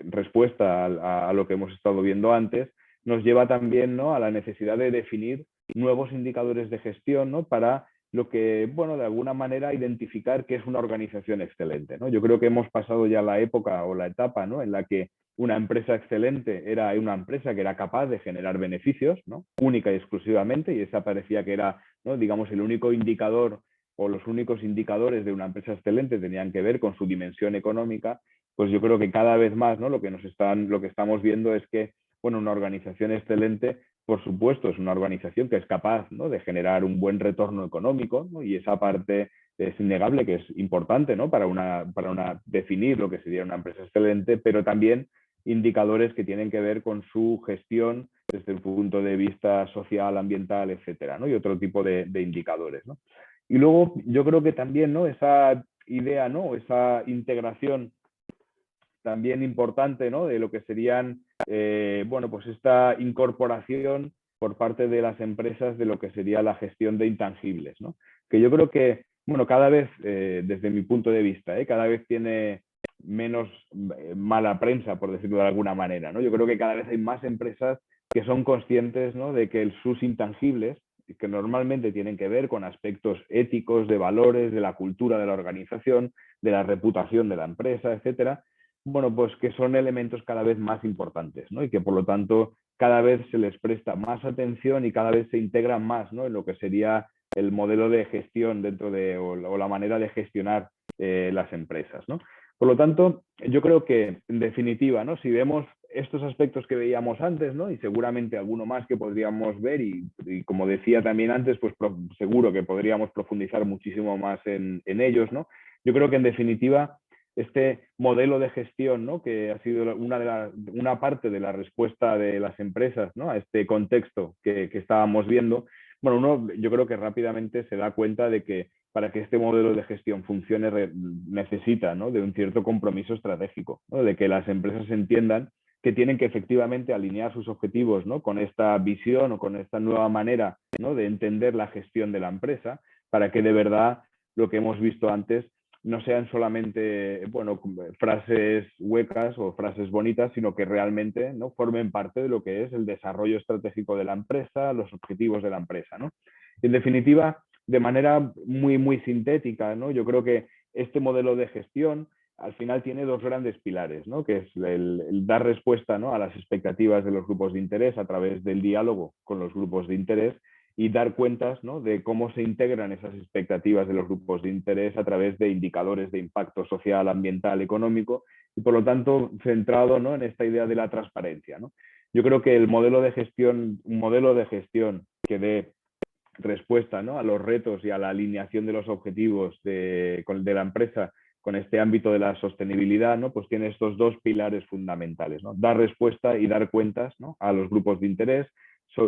respuesta a lo que hemos estado viendo antes, nos lleva también, ¿no? A la necesidad de definir nuevos indicadores de gestión, ¿no? Para lo que, bueno, de alguna manera identificar qué es una organización excelente, ¿no? Yo creo que hemos pasado ya la época o la etapa, ¿no? En la que una empresa excelente era una empresa que era capaz de generar beneficios, ¿no? Única y exclusivamente, y esa parecía que era, ¿no? Digamos, el único indicador o los únicos indicadores de una empresa excelente tenían que ver con su dimensión económica. Pues yo creo que cada vez más, ¿no? Lo que estamos viendo es que, bueno, una organización excelente, por supuesto, es una organización que es capaz, ¿no? De generar un buen retorno económico, ¿no? Y esa parte es innegable que es importante, ¿no? Para definir lo que sería una empresa excelente, pero también indicadores que tienen que ver con su gestión desde el punto de vista social, ambiental, etcétera, ¿no? Y otro tipo de indicadores, ¿no? Y luego yo creo que también, ¿no? Esa idea, ¿no? Esa integración también importante, ¿no? De lo que serían, bueno, pues esta incorporación por parte de las empresas de lo que sería la gestión de intangibles, ¿no? Que yo creo que, bueno, cada vez, desde mi punto de vista, cada vez tiene menos mala prensa, por decirlo de alguna manera, ¿no? Yo creo que cada vez hay más empresas que son conscientes, ¿no? De que sus intangibles, que normalmente tienen que ver con aspectos éticos, de valores, de la cultura de la organización, de la reputación de la empresa, etcétera, bueno, pues que son elementos cada vez más importantes, ¿no? Y que por lo tanto cada vez se les presta más atención y cada vez se integran más, ¿no? En lo que sería el modelo de gestión dentro de, o la manera de gestionar las empresas, ¿no? Por lo tanto, yo creo que, en definitiva, ¿no? Si vemos estos aspectos que veíamos antes, ¿no? Y seguramente alguno más que podríamos ver y como decía también antes, pues seguro que podríamos profundizar muchísimo más en ellos, ¿no? Yo creo que, en definitiva, este modelo de gestión, ¿no? Que ha sido una parte de la respuesta de las empresas, ¿no? A este contexto que estábamos viendo, bueno, uno yo creo que rápidamente se da cuenta de que para que este modelo de gestión funcione necesita, ¿no? De un cierto compromiso estratégico, ¿no? De que las empresas entiendan que tienen que efectivamente alinear sus objetivos, ¿no? Con esta visión o con esta nueva manera, ¿no? De entender la gestión de la empresa, para que de verdad lo que hemos visto antes no sean solamente, bueno, frases huecas o frases bonitas, sino que realmente, ¿no?, formen parte de lo que es el desarrollo estratégico de la empresa, los objetivos de la empresa, ¿no? En definitiva, de manera muy sintética, ¿no?, yo creo que este modelo de gestión al final tiene dos grandes pilares, ¿no?, que es el dar respuesta, ¿no?, a las expectativas de los grupos de interés a través del diálogo con los grupos de interés, y dar cuentas, ¿no?, de cómo se integran esas expectativas de los grupos de interés a través de indicadores de impacto social, ambiental, económico, y por lo tanto centrado, ¿no?, en esta idea de la transparencia, ¿no? Yo creo que el modelo de gestión, un modelo de gestión que dé respuesta, ¿no?, a los retos y a la alineación de los objetivos de la empresa con este ámbito de la sostenibilidad, ¿no?, pues tiene estos dos pilares fundamentales, ¿no? Dar respuesta y dar cuentas, ¿no?, a los grupos de interés,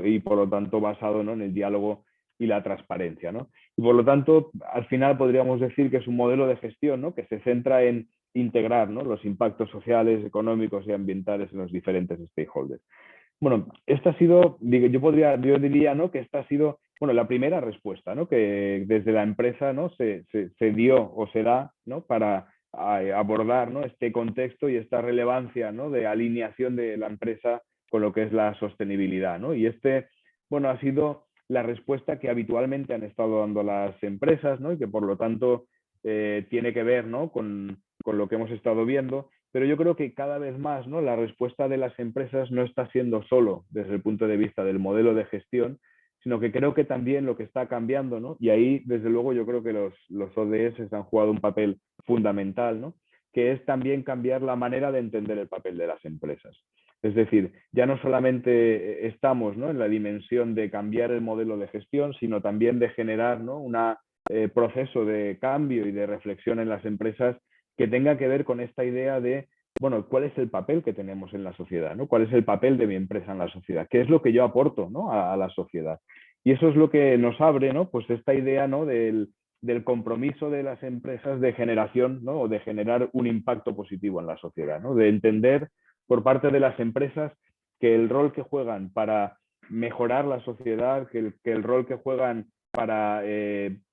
y por lo tanto basado, ¿no?, en el diálogo y la transparencia, ¿no? Y por lo tanto, al final podríamos decir que es un modelo de gestión, ¿no?, que se centra en integrar, ¿no?, los impactos sociales, económicos y ambientales en los diferentes stakeholders. Bueno, esta ha sido, yo diría, ¿no?, que esta ha sido, bueno, la primera respuesta, ¿no?, que desde la empresa, ¿no?, se dio o se da, ¿no?, para abordar, ¿no?, este contexto y esta relevancia, ¿no?, de alineación de la empresa con lo que es la sostenibilidad, ¿no? Y bueno, ha sido la respuesta que habitualmente han estado dando las empresas, ¿no?, y que por lo tanto tiene que ver, ¿no?, con lo que hemos estado viendo. Pero yo creo que cada vez más, ¿no?, la respuesta de las empresas no está siendo solo desde el punto de vista del modelo de gestión, sino que creo que también lo que está cambiando, ¿no?, y ahí desde luego yo creo que los ODS han jugado un papel fundamental, ¿no?, que es también cambiar la manera de entender el papel de las empresas. Es decir, ya no solamente estamos, ¿no?, en la dimensión de cambiar el modelo de gestión, sino también de generar, ¿no?, un proceso de cambio y de reflexión en las empresas que tenga que ver con esta idea de, bueno, ¿cuál es el papel que tenemos en la sociedad, ¿no? ¿Cuál es el papel de mi empresa en la sociedad? ¿Qué es lo que yo aporto, ¿no?, a la sociedad? Y eso es lo que nos abre, ¿no?, pues esta idea, ¿no?, del compromiso de las empresas de generación, ¿no?, o de generar un impacto positivo en la sociedad, ¿no?, de entender por parte de las empresas que el rol que juegan para mejorar la sociedad, que el rol que juegan para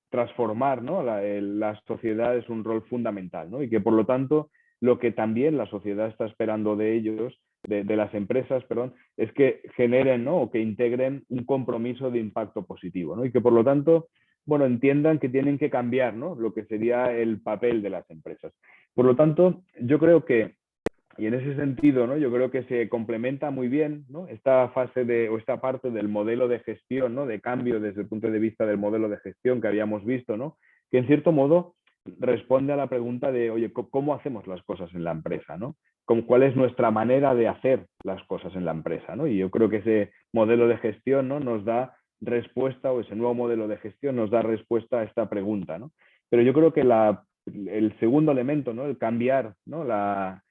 transformar, ¿no?, la sociedad es un rol fundamental, ¿no? Y que por lo tanto lo que también la sociedad está esperando de ellos, de las empresas, perdón, es que generen, ¿no?, o que integren un compromiso de impacto positivo, ¿no? Y que por lo tanto, bueno, entiendan que tienen que cambiar, ¿no?, lo que sería el papel de las empresas. Por lo tanto, yo creo que, y en ese sentido, ¿no?, yo creo que se complementa muy bien, ¿no?, esta fase o esta parte del modelo de gestión, ¿no?, de cambio desde el punto de vista del modelo de gestión que habíamos visto, ¿no?, que en cierto modo responde a la pregunta de, oye, ¿cómo hacemos las cosas en la empresa, ¿no? ¿Cuál es nuestra manera de hacer las cosas en la empresa, ¿no? Y yo creo que ese modelo de gestión, ¿no?, nos da respuesta, o ese nuevo modelo de gestión nos da respuesta a esta pregunta, ¿no? Pero yo creo que el segundo elemento, ¿no?, el cambiar, ¿no?, la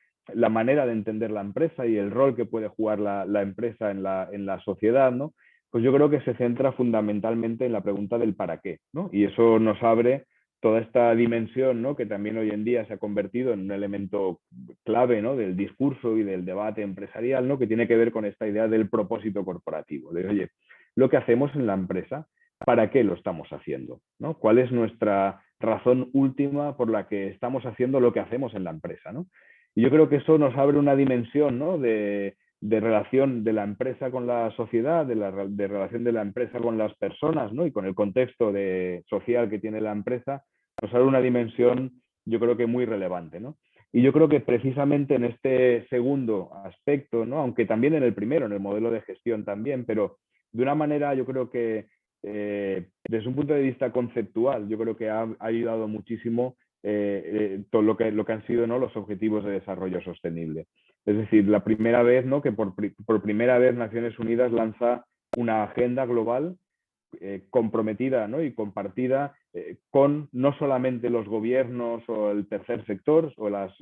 manera de entender la empresa y el rol que puede jugar la empresa en la sociedad, ¿no?, pues yo creo que se centra fundamentalmente en la pregunta del para qué, ¿no? Y eso nos abre toda esta dimensión, ¿no?, que también hoy en día se ha convertido en un elemento clave, ¿no?, del discurso y del debate empresarial, ¿no?, que tiene que ver con esta idea del propósito corporativo, de, oye, lo que hacemos en la empresa, ¿para qué lo estamos haciendo, ¿no? ¿Cuál es nuestra razón última por la que estamos haciendo lo que hacemos en la empresa, ¿no? Y yo creo que eso nos abre una dimensión, ¿no?, de relación de la empresa con la sociedad, de relación de la empresa con las personas, ¿no?, y con el contexto social que tiene la empresa, nos abre una dimensión, yo creo que muy relevante, ¿no? Y yo creo que precisamente en este segundo aspecto, ¿no?, aunque también en el primero, en el modelo de gestión también, pero de una manera yo creo que desde un punto de vista conceptual, yo creo que ha ayudado muchísimo todo lo que han sido, ¿no?, los objetivos de desarrollo sostenible. Es decir, la primera vez, ¿no?, que por primera vez Naciones Unidas lanza una agenda global comprometida, ¿no?, y compartida con no solamente los gobiernos o el tercer sector o las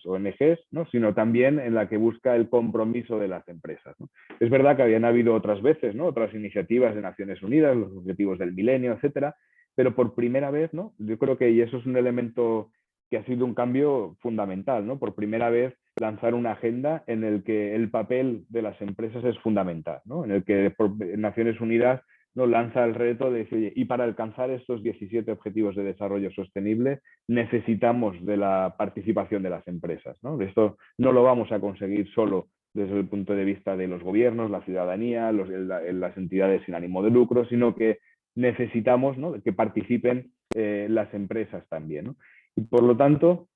ONGs, ¿no?, sino también en la que busca el compromiso de las empresas, ¿no? Es verdad que habían habido otras veces, ¿no?, otras iniciativas de Naciones Unidas, los objetivos del milenio, etcétera, pero por primera vez, ¿no?, yo creo que, y eso es un elemento que ha sido un cambio fundamental, ¿no?, por primera vez lanzar una agenda en el que el papel de las empresas es fundamental, ¿no?, en el que Naciones Unidas ¿no? Lanza el reto de decir, oye, y para alcanzar estos 17 objetivos de desarrollo sostenible necesitamos de la participación de las empresas, ¿no? Esto no lo vamos a conseguir solo desde el punto de vista de los gobiernos, la ciudadanía, las entidades sin ánimo de lucro, sino que necesitamos, ¿no?, que participen las empresas también, ¿no? Y por lo tanto,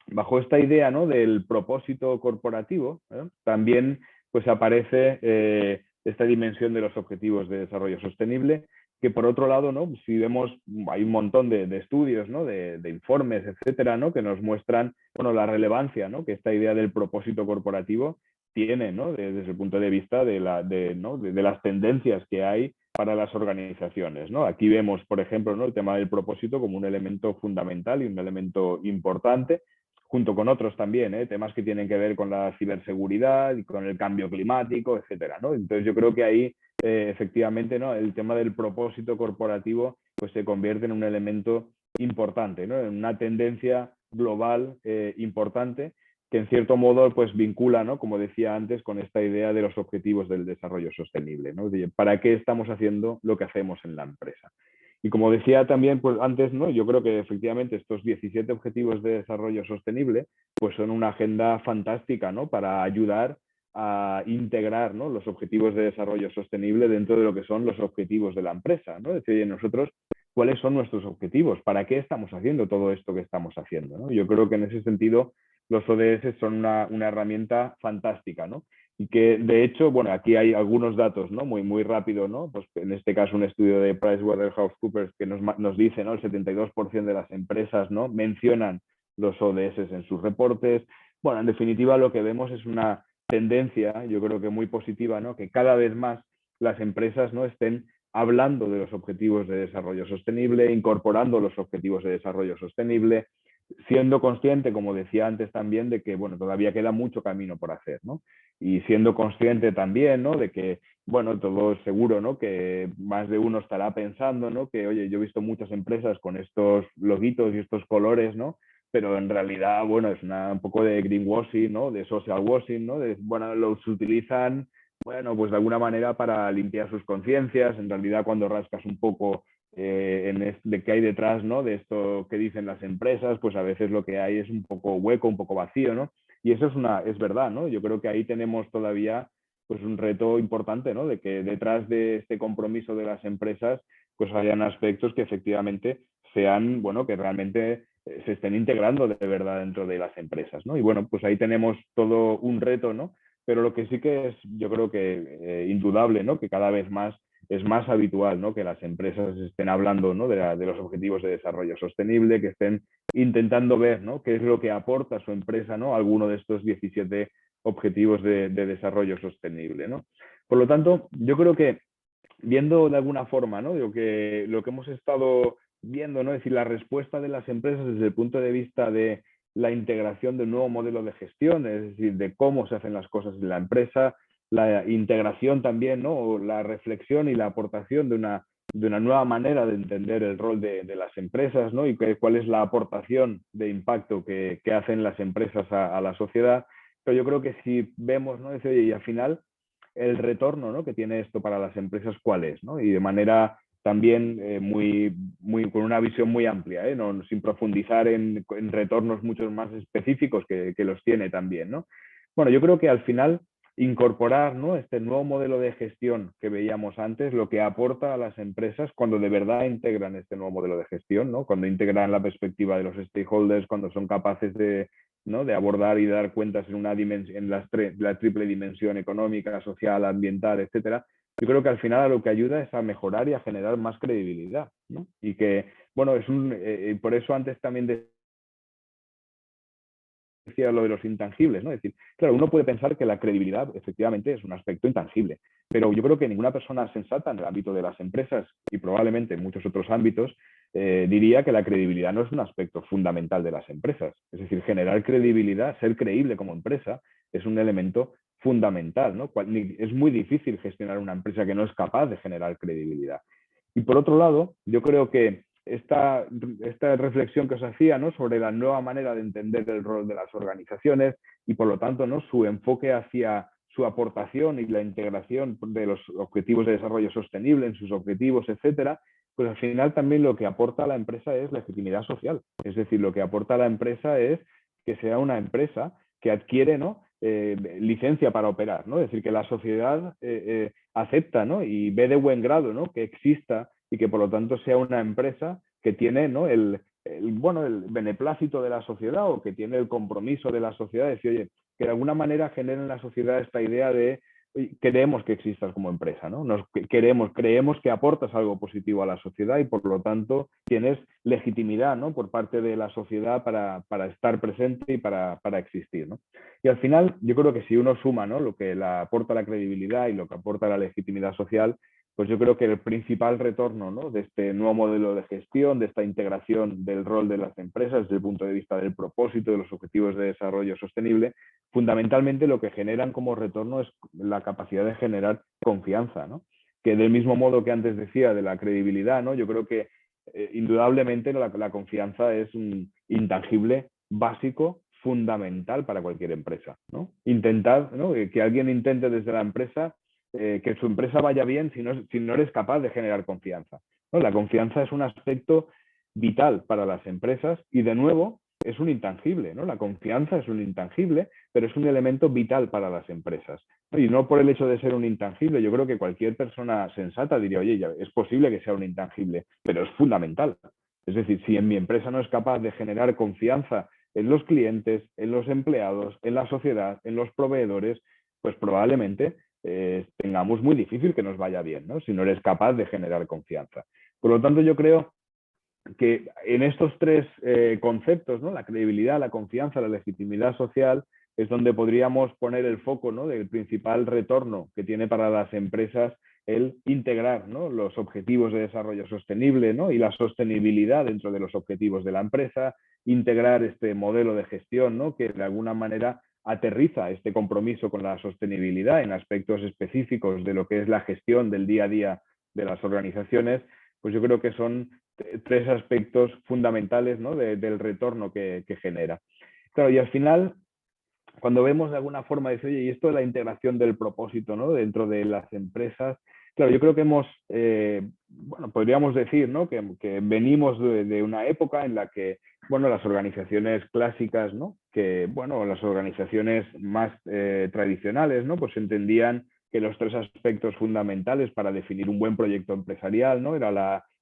bajo esta idea, ¿no?, del propósito corporativo, también pues aparece esta dimensión de los objetivos de desarrollo sostenible, que por otro lado, ¿no?, si vemos, hay un montón de estudios, ¿no?, de informes, etcétera, ¿no?, que nos muestran, bueno, la relevancia, ¿no?, que esta idea del propósito corporativo tiene, ¿no?, desde el punto de vista ¿no?, de las tendencias que hay para las organizaciones, ¿no? Aquí vemos, por ejemplo, ¿no?, el tema del propósito como un elemento fundamental y un elemento importante, junto con otros también, temas que tienen que ver con la ciberseguridad y con el cambio climático, etcétera, ¿no? Entonces yo creo que ahí efectivamente, ¿no?, el tema del propósito corporativo pues se convierte en un elemento importante, ¿no?, en una tendencia global importante que en cierto modo pues vincula, ¿no?, como decía antes, con esta idea de los objetivos del desarrollo sostenible, ¿no? De ¿para qué estamos haciendo lo que hacemos en la empresa? Y como decía también pues antes, ¿no?, yo creo que efectivamente estos 17 objetivos de desarrollo sostenible pues son una agenda fantástica, ¿no?, para ayudar a integrar, ¿no?, los objetivos de desarrollo sostenible dentro de lo que son los objetivos de la empresa, ¿no? Es decir, nosotros, ¿cuáles son nuestros objetivos? ¿Para qué estamos haciendo todo esto que estamos haciendo, ¿no? Yo creo que en ese sentido los ODS son una herramienta fantástica, ¿no? Y que de hecho, bueno, aquí hay algunos datos, ¿no?, muy rápido, ¿no? Pues en este caso un estudio de PricewaterhouseCoopers que nos dice, ¿no?, el 72% de las empresas, ¿no?, mencionan los ODS en sus reportes. Bueno, en definitiva lo que vemos es una tendencia, yo creo que muy positiva, ¿no?, que cada vez más las empresas, ¿no?, estén hablando de los objetivos de desarrollo sostenible, incorporando los objetivos de desarrollo sostenible, siendo consciente, como decía antes también, de que, bueno, todavía queda mucho camino por hacer, ¿no? Y siendo consciente también, ¿no?, de que, bueno, todo seguro, ¿no?, que más de uno estará pensando, ¿no?, que, oye, yo he visto muchas empresas con estos loguitos y estos colores, ¿no?, pero en realidad, bueno, es un poco de greenwashing, ¿no?, de social washing, ¿no?, bueno, los utilizan, bueno, pues de alguna manera para limpiar sus conciencias. En realidad, cuando rascas un poco de qué hay detrás, ¿no?, de esto que dicen las empresas, pues a veces lo que hay es un poco hueco, un poco vacío, ¿no? Y eso es verdad, ¿no? Yo creo que ahí tenemos todavía pues un reto importante, ¿no?, de que detrás de este compromiso de las empresas pues hayan aspectos que efectivamente sean, bueno, que realmente se estén integrando de verdad dentro de las empresas, ¿no? Y bueno, pues ahí tenemos todo un reto, ¿no? Pero lo que sí que es, yo creo que indudable, ¿no?, que cada vez más es más habitual, ¿no?, que las empresas estén hablando, ¿no?, de los objetivos de desarrollo sostenible, que estén intentando ver, ¿no?, qué es lo que aporta su empresa, ¿no?, a alguno de estos 17 objetivos de desarrollo sostenible, ¿no? Por lo tanto, yo creo que viendo de alguna forma, ¿no?, lo que hemos estado viendo, ¿no?, es decir, la respuesta de las empresas desde el punto de vista de la integración de un nuevo modelo de gestión, es decir, de cómo se hacen las cosas en la empresa, la integración también, ¿no?, o la reflexión y la aportación de una nueva manera de entender el rol de las empresas, ¿no?, y cuál es la aportación de impacto que hacen las empresas a la sociedad. Pero yo creo que si vemos, ¿no?, dice, oye, y al final el retorno, ¿no?, que tiene esto para las empresas, ¿cuál es?, ¿no? Y de manera también con una visión muy amplia, no, sin profundizar en retornos mucho más específicos que los tiene también, ¿no? Bueno, yo creo que al final incorporar, ¿no?, este nuevo modelo de gestión que veíamos antes, lo que aporta a las empresas cuando de verdad integran este nuevo modelo de gestión, ¿no?, cuando integran la perspectiva de los stakeholders, cuando son capaces de, ¿no?, de abordar y dar cuentas en la triple dimensión económica, social, ambiental, etcétera. Yo creo que al final lo que ayuda es a mejorar y a generar más credibilidad, ¿no? Y que, bueno, por eso antes también decía lo de los intangibles, ¿no? Es decir, claro, uno puede pensar que la credibilidad efectivamente es un aspecto intangible, pero yo creo que ninguna persona sensata en el ámbito de las empresas y probablemente en muchos otros ámbitos diría que la credibilidad no es un aspecto fundamental de las empresas. Es decir, generar credibilidad, ser creíble como empresa, es un elemento fundamental, ¿no? Es muy difícil gestionar una empresa que no es capaz de generar credibilidad. Y por otro lado, yo creo que esta reflexión que os hacía, ¿no?, sobre la nueva manera de entender el rol de las organizaciones y por lo tanto, ¿no?, su enfoque hacia su aportación y la integración de los objetivos de desarrollo sostenible en sus objetivos, etcétera, pues al final también lo que aporta a la empresa es legitimidad social. Es decir, lo que aporta a la empresa es que sea una empresa que adquiere, ¿no?, licencia para operar, ¿no? Es decir, que la sociedad acepta, ¿no?, y ve de buen grado, ¿no?, que exista y que por lo tanto sea una empresa que tiene, ¿no?, el beneplácito de la sociedad, o que tiene el compromiso de la sociedad de decir, oye, que de alguna manera genera en la sociedad esta idea de queremos que existas como empresa, ¿no? Creemos que aportas algo positivo a la sociedad y por lo tanto tienes legitimidad, ¿no?, por parte de la sociedad para estar presente y para existir, ¿no? Y al final yo creo que si uno suma, ¿no?, lo que aporta la credibilidad y lo que aporta la legitimidad social, pues yo creo que el principal retorno, ¿no?, de este nuevo modelo de gestión, de esta integración del rol de las empresas desde el punto de vista del propósito, de los objetivos de desarrollo sostenible, fundamentalmente lo que generan como retorno es la capacidad de generar confianza, ¿no? Que del mismo modo que antes decía de la credibilidad, ¿no?, yo creo que indudablemente la confianza es un intangible básico, fundamental para cualquier empresa, ¿no? Intentar, ¿no?, que alguien intente desde la empresa que su empresa vaya bien si no eres capaz de generar confianza, ¿no? La confianza es un aspecto vital para las empresas y, de nuevo, es un intangible, ¿no? La confianza es un intangible, pero es un elemento vital para las empresas, ¿no? Y no por el hecho de ser un intangible, yo creo que cualquier persona sensata diría, oye, ya, es posible que sea un intangible, pero es fundamental. Es decir, si en mi empresa no es capaz de generar confianza en los clientes, en los empleados, en la sociedad, en los proveedores, pues probablemente tengamos muy difícil que nos vaya bien, ¿no?, si no eres capaz de generar confianza. Por lo tanto, yo creo que en estos tres conceptos, ¿no?, la credibilidad, la confianza, la legitimidad social, es donde podríamos poner el foco, ¿no?, del principal retorno que tiene para las empresas el integrar, ¿no?, los objetivos de desarrollo sostenible, ¿no?, y la sostenibilidad dentro de los objetivos de la empresa, integrar este modelo de gestión, ¿no?, que de alguna manera aterriza este compromiso con la sostenibilidad en aspectos específicos de lo que es la gestión del día a día de las organizaciones, pues yo creo que son tres aspectos fundamentales, ¿no?, del retorno que genera. Claro, y al final, cuando vemos de alguna forma, decir, oye, y esto de la integración del propósito, ¿no?, dentro de las empresas, claro, yo creo que bueno, podríamos decir, ¿no?, que venimos de una época en la que, bueno, las organizaciones clásicas, ¿no?, que, bueno, las organizaciones más tradicionales, ¿no?, pues entendían que los tres aspectos fundamentales para definir un buen proyecto empresarial, ¿no?, era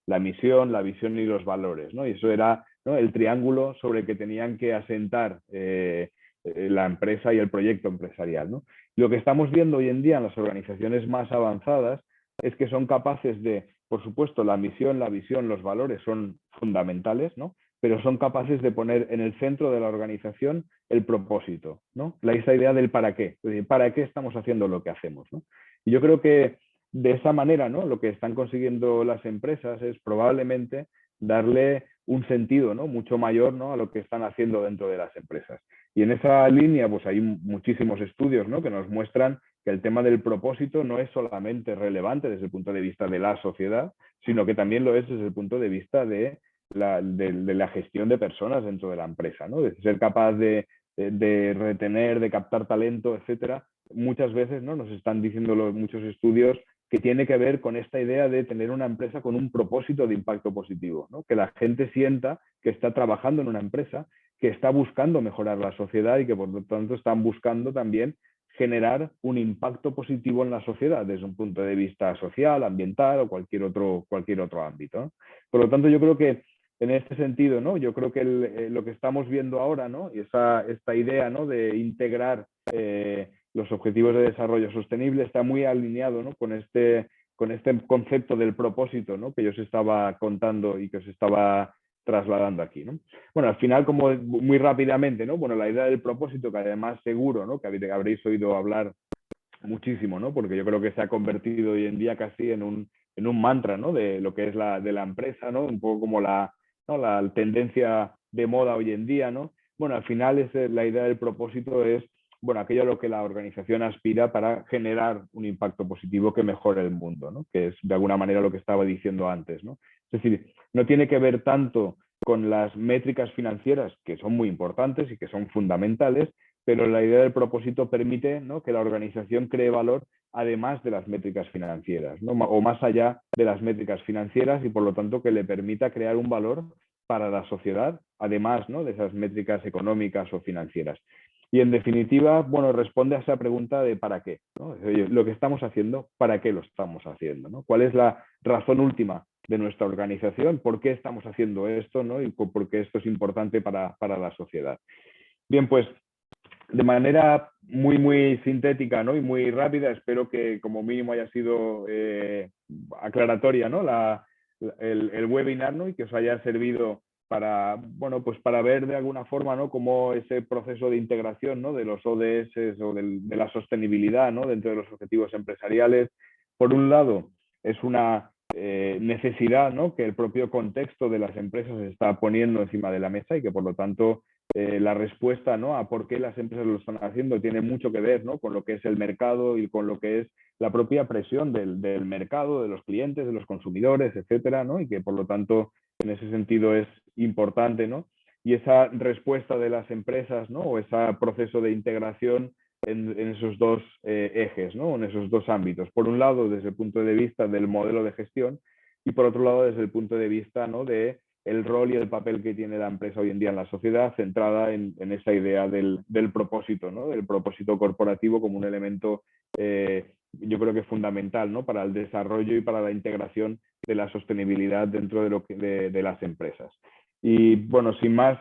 la misión, la visión y los valores, ¿no? Y eso era, ¿no?, el triángulo sobre el que tenían que asentar la empresa y el proyecto empresarial, ¿no? Lo que estamos viendo hoy en día en las organizaciones más avanzadas es que son capaces de, por supuesto, la misión, la visión, los valores son fundamentales, ¿no?, pero son capaces de poner en el centro de la organización el propósito, ¿no?, esa idea del para qué, es decir, para qué estamos haciendo lo que hacemos, ¿no? Y yo creo que de esa manera, ¿no?, lo que están consiguiendo las empresas es probablemente darle un sentido, ¿no?, mucho mayor, ¿no?, a lo que están haciendo dentro de las empresas. Y en esa línea, pues hay muchísimos estudios, ¿no?, que nos muestran que el tema del propósito no es solamente relevante desde el punto de vista de la sociedad, sino que también lo es desde el punto de vista de la gestión de personas dentro de la empresa, ¿no? De ser capaz de retener, de captar talento, etcétera. Muchas veces, ¿no?, nos están diciendo muchos estudios que tiene que ver con esta idea de tener una empresa con un propósito de impacto positivo, ¿no?, que la gente sienta que está trabajando en una empresa que está buscando mejorar la sociedad y que por lo tanto están buscando también generar un impacto positivo en la sociedad desde un punto de vista social, ambiental o cualquier otro ámbito, ¿no? Por lo tanto, yo creo que en este sentido, ¿no?, yo creo que lo que estamos viendo ahora, ¿no?, y esta idea, ¿no?, de integrar los objetivos de desarrollo sostenible está muy alineado, ¿no?, con este concepto del propósito, ¿no?, que yo os estaba contando y que os estaba trasladando aquí, ¿no? Bueno, al final, como muy rápidamente, ¿no?, bueno, la idea del propósito, que además seguro, ¿no?, que habréis oído hablar muchísimo, ¿no?, porque yo creo que se ha convertido hoy en día casi en un mantra, ¿no?, de lo que es de la empresa, ¿no?, un poco como la tendencia de moda hoy en día, ¿no? Bueno, al final la idea del propósito es, bueno, aquello a lo que la organización aspira para generar un impacto positivo que mejore el mundo, ¿no?, que es de alguna manera lo que estaba diciendo antes, ¿no? Es decir, no tiene que ver tanto con las métricas financieras, que son muy importantes y que son fundamentales, pero la idea del propósito permite, ¿no?, que la organización cree valor además de las métricas financieras, ¿no?, o más allá de las métricas financieras, y por lo tanto que le permita crear un valor para la sociedad, además, ¿no?, de esas métricas económicas o financieras. Y en definitiva, bueno, responde a esa pregunta de ¿para qué?, ¿no? Lo que estamos haciendo, ¿para qué lo estamos haciendo?, ¿no? ¿Cuál es la razón última de nuestra organización? ¿Por qué estamos haciendo esto?, ¿no? Y por qué esto es importante para la sociedad. Bien, pues de manera muy sintética, ¿no?, y muy rápida, espero que como mínimo haya sido aclaratoria, ¿no?, el webinar, ¿no?, y que os haya servido para, bueno, pues para ver de alguna forma, ¿no?, cómo ese proceso de integración, ¿no?, de los ODS o de la sostenibilidad, ¿no?, dentro de los objetivos empresariales, por un lado, es una necesidad, ¿no?, que el propio contexto de las empresas se está poniendo encima de la mesa, y que por lo tanto la respuesta, ¿no?, a por qué las empresas lo están haciendo tiene mucho que ver, ¿no?, con lo que es el mercado y con lo que es la propia presión del mercado, de los clientes, de los consumidores, etcétera, ¿no?, y que por lo tanto en ese sentido es importante, ¿no? Y esa respuesta de las empresas, ¿no?, o ese proceso de integración en esos dos ejes, ¿no?, en esos dos ámbitos. Por un lado, desde el punto de vista del modelo de gestión, y por otro lado, desde el punto de vista, ¿no?, de el rol y el papel que tiene la empresa hoy en día en la sociedad, centrada en esa idea del propósito, ¿no?, del propósito corporativo como un elemento, yo creo que fundamental, ¿no?, para el desarrollo y para la integración de la sostenibilidad dentro de las empresas. Y bueno, sin más,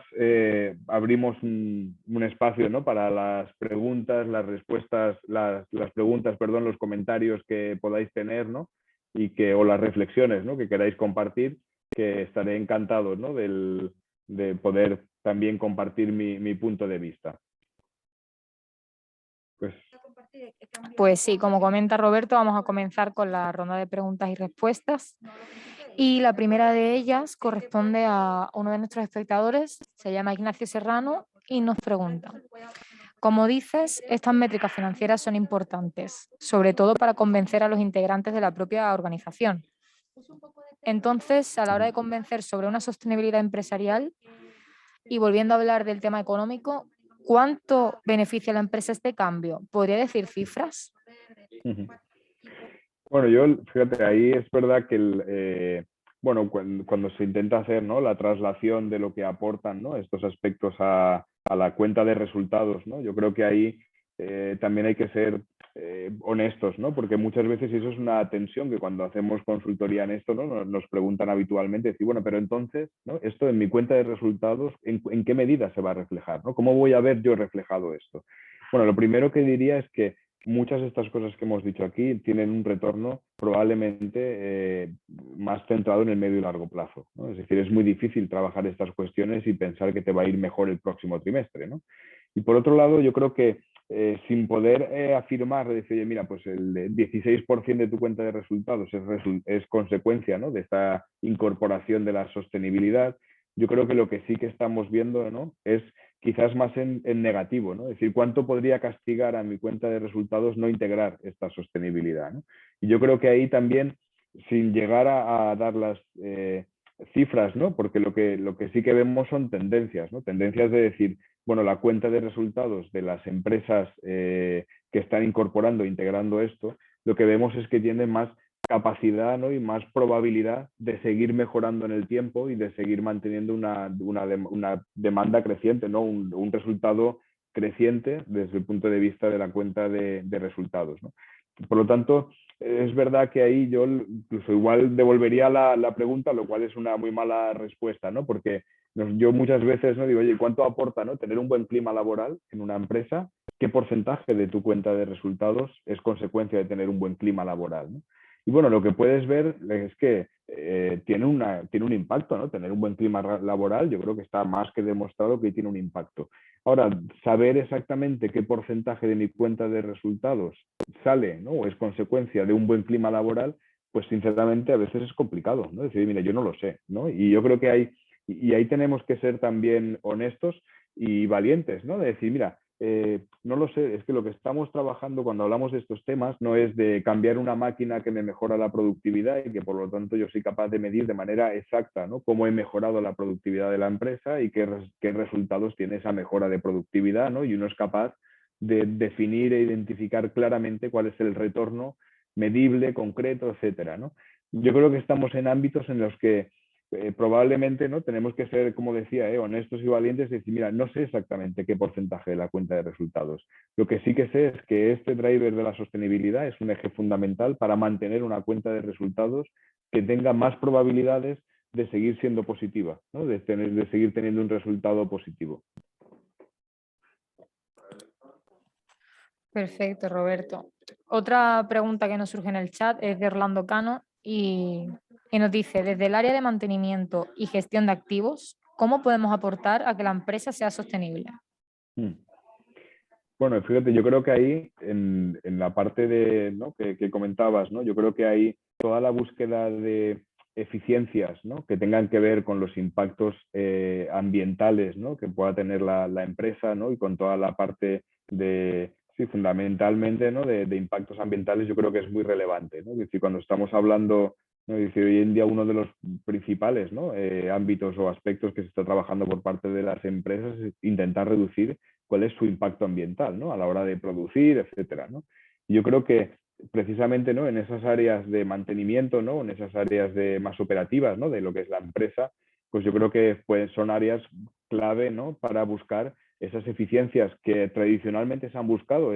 abrimos un espacio, ¿no?, para las preguntas, las respuestas, las preguntas, perdón, los comentarios que podáis tener, ¿no?, o las reflexiones, ¿no?, que queráis compartir, que estaré encantado, ¿no?, de poder también compartir mi punto de vista. Pues sí, como comenta Roberto, vamos a comenzar con la ronda de preguntas y respuestas. Y la primera de ellas corresponde a uno de nuestros espectadores, se llama Ignacio Serrano, y nos pregunta: como dices, estas métricas financieras son importantes, sobre todo para convencer a los integrantes de la propia organización. Entonces, a la hora de convencer sobre una sostenibilidad empresarial, y volviendo a hablar del tema económico, ¿cuánto beneficia a la empresa este cambio? ¿Podría decir cifras? Bueno, fíjate, ahí es verdad que bueno, cuando se intenta hacer, ¿no?, la traslación de lo que aportan, ¿no?, estos aspectos a la cuenta de resultados, ¿no?, yo creo que ahí también hay que ser honestos, ¿no?, porque muchas veces eso es una tensión que cuando hacemos consultoría en esto, ¿no?, nos preguntan habitualmente, decir, bueno, pero entonces, ¿no?, esto en mi cuenta de resultados, ¿en qué medida se va a reflejar, ¿no? ¿Cómo voy a ver yo reflejado esto? Bueno, lo primero que diría es que muchas de estas cosas que hemos dicho aquí tienen un retorno probablemente más centrado en el medio y largo plazo, ¿no? Es decir, es muy difícil trabajar estas cuestiones y pensar que te va a ir mejor el próximo trimestre, ¿no? Y por otro lado, yo creo que sin poder afirmar, decir, oye, mira, pues el 16% de tu cuenta de resultados es consecuencia, ¿no?, de esta incorporación de la sostenibilidad, yo creo que lo que sí que estamos viendo, ¿no?, es quizás más en negativo, ¿no? Es decir, ¿cuánto podría castigar a mi cuenta de resultados no integrar esta sostenibilidad, ¿no? Y yo creo que ahí también, sin llegar a dar las cifras, ¿no?, porque lo que sí que vemos son tendencias, ¿no? Tendencias de decir, bueno, la cuenta de resultados de las empresas que están incorporando, integrando esto, lo que vemos es que tienen más capacidad, ¿no?, y más probabilidad de seguir mejorando en el tiempo y de seguir manteniendo una demanda creciente, ¿no?, un resultado creciente desde el punto de vista de la cuenta de resultados, ¿no? Por lo tanto, es verdad que ahí yo incluso igual devolvería la pregunta, lo cual es una muy mala respuesta, ¿no? Porque yo muchas veces, ¿no?, digo, oye, ¿cuánto aporta, ¿no?, tener un buen clima laboral en una empresa? ¿Qué porcentaje de tu cuenta de resultados es consecuencia de tener un buen clima laboral, ¿no? Y bueno, lo que puedes ver es que tiene un impacto, ¿no? Tener un buen clima laboral, yo creo que está más que demostrado que tiene un impacto. Ahora, saber exactamente qué porcentaje de mi cuenta de resultados sale, ¿no?, o es consecuencia de un buen clima laboral, pues sinceramente a veces es complicado, ¿no? Decir, mira, yo no lo sé, ¿no? Y yo creo que ahí tenemos que ser también honestos y valientes, ¿no? De decir, mira, no lo sé, es que lo que estamos trabajando cuando hablamos de estos temas no es de cambiar una máquina que me mejora la productividad y que por lo tanto yo soy capaz de medir de manera exacta, ¿no?, cómo he mejorado la productividad de la empresa y qué resultados tiene esa mejora de productividad, ¿no? Y uno es capaz de definir e identificar claramente cuál es el retorno medible, concreto, etcétera, ¿no? Yo creo que estamos en ámbitos en los que probablemente, ¿no?, tenemos que ser, como decía, honestos y valientes y decir, mira, no sé exactamente qué porcentaje de la cuenta de resultados. Lo que sí que sé es que este driver de la sostenibilidad es un eje fundamental para mantener una cuenta de resultados que tenga más probabilidades de seguir siendo positiva, ¿no?, de seguir teniendo un resultado positivo. Perfecto, Roberto. Otra pregunta que nos surge en el chat es de Orlando Cano y nos dice, desde el área de mantenimiento y gestión de activos, ¿cómo podemos aportar a que la empresa sea sostenible? Bueno, fíjate, yo creo que ahí, en la parte de, ¿no?, que comentabas, ¿no?, yo creo que hay toda la búsqueda de eficiencias, ¿no?, que tengan que ver con los impactos ambientales, ¿no?, que pueda tener la empresa, ¿no?, y con toda la parte de, sí, fundamentalmente, ¿no?, de impactos ambientales, yo creo que es muy relevante, ¿no? Es decir, cuando estamos hablando, ¿no?, es decir, hoy en día uno de los principales, ¿no?, ámbitos o aspectos que se está trabajando por parte de las empresas es intentar reducir cuál es su impacto ambiental, ¿no?, a la hora de producir, etcétera, ¿no? Yo creo que precisamente, ¿no?, en esas áreas de mantenimiento, ¿no?, en esas áreas más operativas, ¿no?, de lo que es la empresa, pues yo creo que pues, son áreas clave, ¿no?, para buscar esas eficiencias que tradicionalmente se han buscado,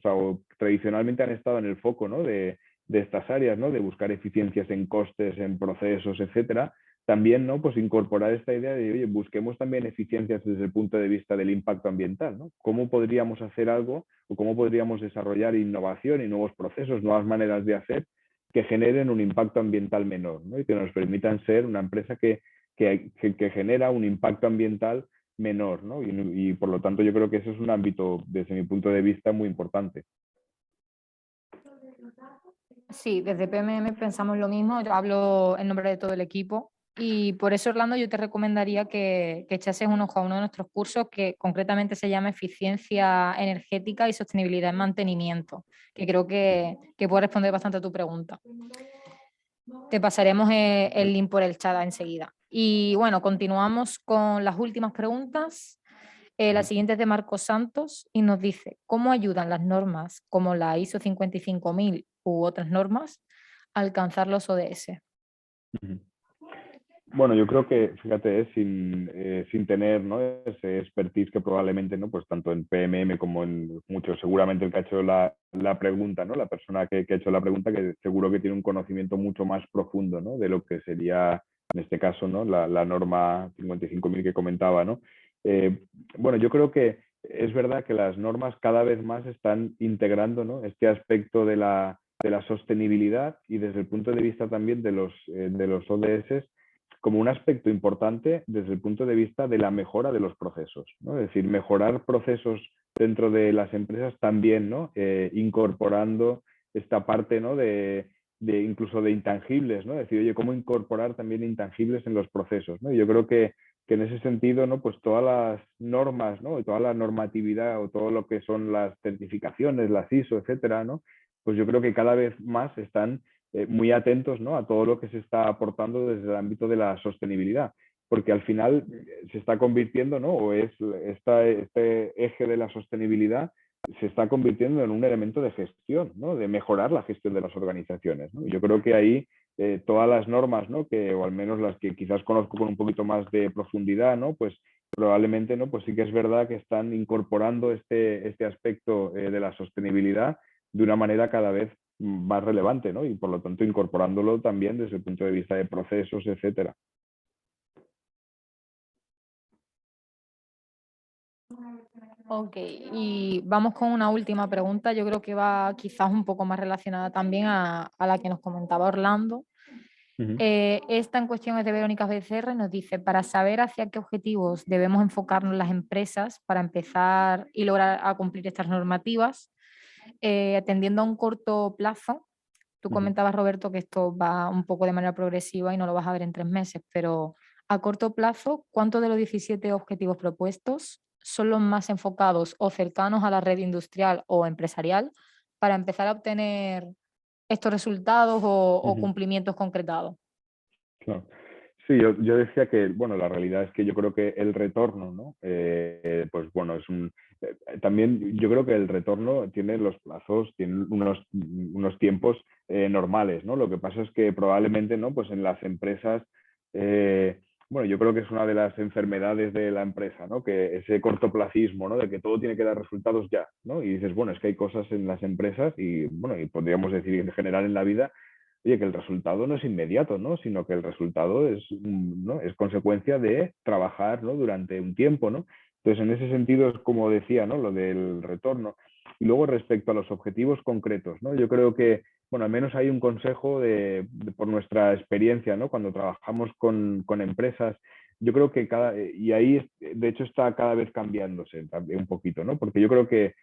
o tradicionalmente han estado en el foco, ¿no?, de estas áreas, ¿no?, de buscar eficiencias en costes, en procesos, etcétera. También, ¿no?, pues incorporar esta idea de, oye, busquemos también eficiencias desde el punto de vista del impacto ambiental, ¿no? ¿Cómo podríamos hacer algo o cómo podríamos desarrollar innovación y nuevos procesos, nuevas maneras de hacer que generen un impacto ambiental menor, ¿no?, y que nos permitan ser una empresa que genera un impacto ambiental menor, ¿no? Y por lo tanto yo creo que ese es un ámbito, desde mi punto de vista, muy importante. Sí, desde PMM pensamos lo mismo, yo hablo en nombre de todo el equipo y por eso, Orlando, yo te recomendaría que echases un ojo a uno de nuestros cursos que concretamente se llama Eficiencia Energética y Sostenibilidad en Mantenimiento, que creo que puede responder bastante a tu pregunta. Te pasaremos el link por el chat enseguida. Y bueno, continuamos con las últimas preguntas. La siguiente es de Marcos Santos y nos dice, ¿cómo ayudan las normas como la ISO 55000 u otras normas a alcanzar los ODS? Bueno, yo creo que, fíjate, sin tener, ¿no?, ese expertise que probablemente, ¿no?, pues tanto en PMM como en muchos, seguramente el que ha hecho la pregunta, ¿no?, la persona que ha hecho la pregunta, que seguro que tiene un conocimiento mucho más profundo, ¿no?, de lo que sería, en este caso, ¿no?, la norma 55.000 que comentaba, ¿no? Bueno, yo creo que es verdad que las normas cada vez más están integrando, ¿no?, este aspecto de la sostenibilidad y desde el punto de vista también de los ODS como un aspecto importante desde el punto de vista de la mejora de los procesos, ¿no? Es decir, mejorar procesos dentro de las empresas también, ¿no?, incorporando esta parte, ¿no?, de incluso de intangibles, ¿no? Es decir, oye, cómo incorporar también intangibles en los procesos, ¿no? Y yo creo que en ese sentido, ¿no?, pues todas las normas, ¿no?, y toda la normatividad o todo lo que son las certificaciones, las ISO, etcétera, ¿no?, pues yo creo que cada vez más están muy atentos, ¿no?, a todo lo que se está aportando desde el ámbito de la sostenibilidad, porque al final se está convirtiendo, ¿no?, o es este eje de la sostenibilidad se está convirtiendo en un elemento de gestión, ¿no?, de mejorar la gestión de las organizaciones, ¿no? Yo creo que ahí todas las normas, ¿no?, o al menos las que quizás conozco con un poquito más de profundidad, ¿no?, pues probablemente, ¿no?, pues sí que es verdad que están incorporando este aspecto de la sostenibilidad de una manera cada vez más relevante, ¿no? Y por lo tanto incorporándolo también desde el punto de vista de procesos, etcétera. Ok, y vamos con una última pregunta. Yo creo que va quizás un poco más relacionada también a la que nos comentaba Orlando. Ujú. Esta en cuestión es de Verónica Becerra y nos dice, para saber hacia qué objetivos debemos enfocarnos las empresas para empezar y lograr a cumplir estas normativas, atendiendo a un corto plazo. Tú Ujú. comentabas, Roberto, que esto va un poco de manera progresiva y no lo vas a ver en 3 meses, pero a corto plazo, ¿cuántos de los 17 objetivos propuestos son los más enfocados o cercanos a la red industrial o empresarial para empezar a obtener estos resultados o Ujú. cumplimientos concretados? Claro. Sí, yo decía que, bueno, la realidad es que yo creo que el retorno, ¿no? Pues bueno, también yo creo que el retorno tiene los plazos, tiene unos tiempos normales, ¿no? Lo que pasa es que probablemente, ¿no? Pues en las empresas, bueno, yo creo que es una de las enfermedades de la empresa, ¿no? Que ese cortoplacismo, ¿no? De que todo tiene que dar resultados ya, ¿no? Y dices, bueno, es que hay cosas en las empresas y, bueno, y podríamos decir en general en la vida, oye, que el resultado no es inmediato, ¿no? Sino que el resultado es, ¿no? Es consecuencia de trabajar, ¿no? Durante un tiempo, ¿no? Entonces, en ese sentido es como decía, ¿no? Lo del retorno. Y luego respecto a los objetivos concretos, ¿no? Yo creo que, bueno, al menos hay un consejo por nuestra experiencia, ¿no? Cuando trabajamos con empresas, yo creo que y ahí de hecho está cada vez cambiándose también un poquito, ¿no? Porque yo creo que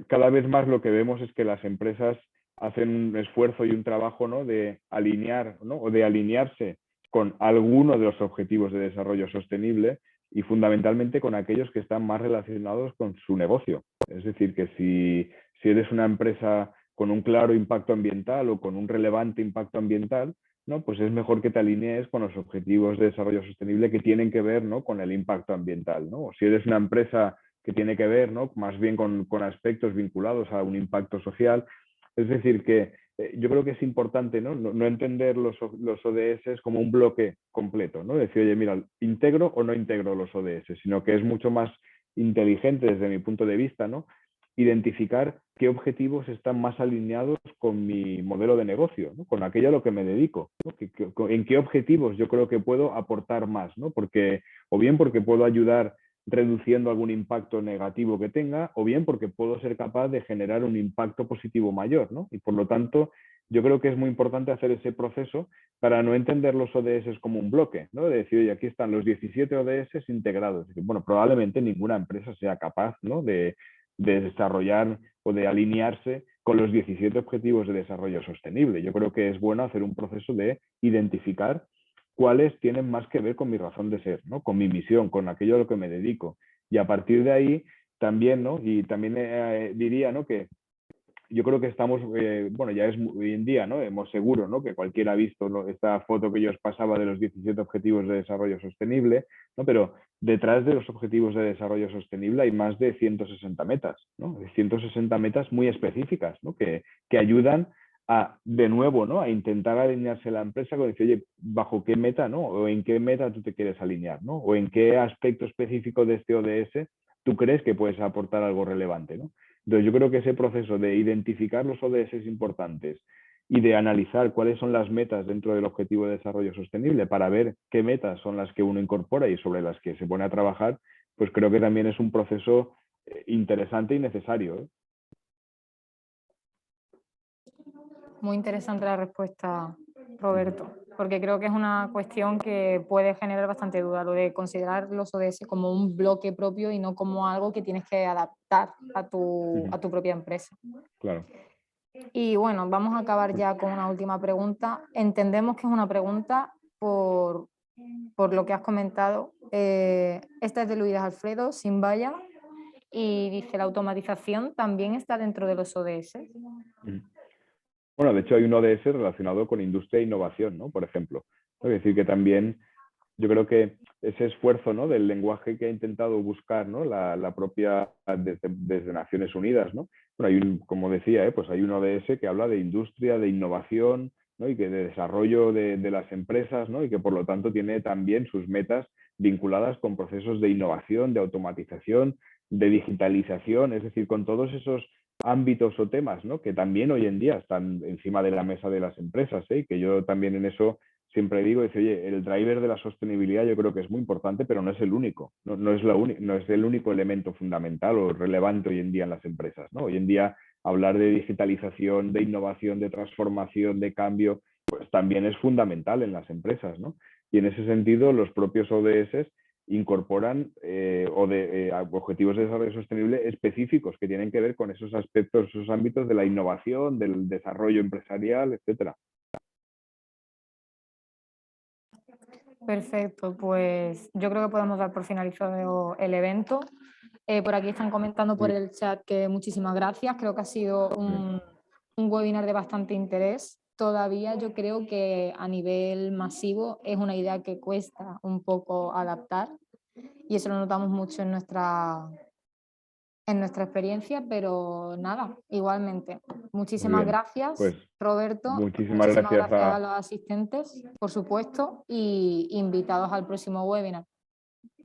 cada vez más lo que vemos es que las empresas hacen un esfuerzo y un trabajo, ¿no? De alinear, ¿no? O de alinearse con alguno de los objetivos de desarrollo sostenible y fundamentalmente con aquellos que están más relacionados con su negocio. Es decir, que si eres una empresa con un claro impacto ambiental o con un relevante impacto ambiental, ¿no? Pues es mejor que te alinees con los objetivos de desarrollo sostenible que tienen que ver, ¿no? Con el impacto ambiental, ¿no? O si eres una empresa que tiene que ver, ¿no? Más bien con aspectos vinculados a un impacto social. Es decir, que yo creo que es importante, ¿no? No entender los ODS como un bloque completo, ¿no? Decir, oye, mira, ¿integro o no integro los ODS? Sino que es mucho más inteligente desde mi punto de vista, ¿no? Identificar qué objetivos están más alineados con mi modelo de negocio, ¿no? Con aquello a lo que me dedico, ¿no? En qué objetivos yo creo que puedo aportar más, ¿no? O bien porque puedo ayudar reduciendo algún impacto negativo que tenga, o bien porque puedo ser capaz de generar un impacto positivo mayor, ¿no? Y por lo tanto, yo creo que es muy importante hacer ese proceso para no entender los ODS como un bloque, ¿no? De decir, oye, aquí están los 17 ODS integrados. Bueno, probablemente ninguna empresa sea capaz, ¿no? De desarrollar o de alinearse con los 17 objetivos de desarrollo sostenible. Yo creo que es bueno hacer un proceso de identificar cuáles tienen más que ver con mi razón de ser, ¿no? Con mi misión, con aquello a lo que me dedico. Y a partir de ahí también, ¿no? Y también diría, ¿no? Que yo creo que estamos, bueno, ya es hoy en día, ¿no? Hemos seguro, ¿no? Que cualquiera ha visto, ¿no? Esta foto que yo os pasaba de los 17 objetivos de desarrollo sostenible, ¿no? Pero detrás de los objetivos de desarrollo sostenible hay más de 160 metas, ¿no? 160 metas muy específicas, ¿no? Que ayudan a, de nuevo, ¿no? A intentar alinearse la empresa con decir, oye, ¿bajo qué meta, ¿no? O en qué meta tú te quieres alinear, ¿no? O en qué aspecto específico de este ODS tú crees que puedes aportar algo relevante, ¿no? Entonces, yo creo que ese proceso de identificar los ODS importantes y de analizar cuáles son las metas dentro del Objetivo de Desarrollo Sostenible para ver qué metas son las que uno incorpora y sobre las que se pone a trabajar, pues creo que también es un proceso interesante y necesario, ¿eh? Muy interesante la respuesta, Roberto, porque creo que es una cuestión que puede generar bastante duda, lo de considerar los ODS como un bloque propio y no como algo que tienes que adaptar a tu propia empresa. Claro. Y bueno, vamos a acabar ya con una última pregunta. Entendemos que es una pregunta por lo que has comentado. Esta es de Luis Alfredo, sin valla, y dice, ¿la automatización también está dentro de los ODS? Bueno, de hecho hay un ODS relacionado con industria e innovación, ¿no? Por ejemplo. Es decir, que también yo creo que ese esfuerzo, ¿no? Del lenguaje que ha intentado buscar, ¿no? La propia desde Naciones Unidas, ¿no? Bueno, como decía, pues hay un ODS que habla de industria, de innovación, ¿no? Y que de desarrollo de las empresas, ¿no? Y que por lo tanto tiene también sus metas vinculadas con procesos de innovación, de automatización, de digitalización, es decir, con todos esos ámbitos o temas, ¿no? Que también hoy en día están encima de la mesa de las empresas, ¿eh? Que yo también en eso siempre digo, dice, oye, el driver de la sostenibilidad yo creo que es muy importante, pero no es el único, no es el único elemento fundamental o relevante hoy en día en las empresas, ¿no? Hoy en día hablar de digitalización, de innovación, de transformación, de cambio, pues también es fundamental en las empresas, ¿no? Y en ese sentido, los propios ODS incorporan objetivos de desarrollo sostenible específicos que tienen que ver con esos aspectos, esos ámbitos de la innovación, del desarrollo empresarial, etcétera. Perfecto, pues yo creo que podemos dar por finalizado el evento. Por aquí están comentando por el chat que muchísimas gracias. Creo que ha sido un webinar de bastante interés. Todavía yo creo que a nivel masivo es una idea que cuesta un poco adaptar y eso lo notamos mucho en nuestra experiencia, pero nada, igualmente. Muchísimas gracias, pues, Roberto. muchísimas Muchísimas gracias gracias a los asistentes, por supuesto, y invitados al próximo webinar.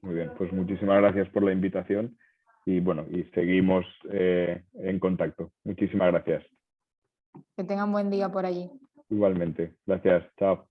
Muy bien, pues muchísimas gracias por la invitación y bueno, y seguimos en contacto. Muchísimas gracias. Que tengan buen día por allí. Igualmente. Gracias. Chao.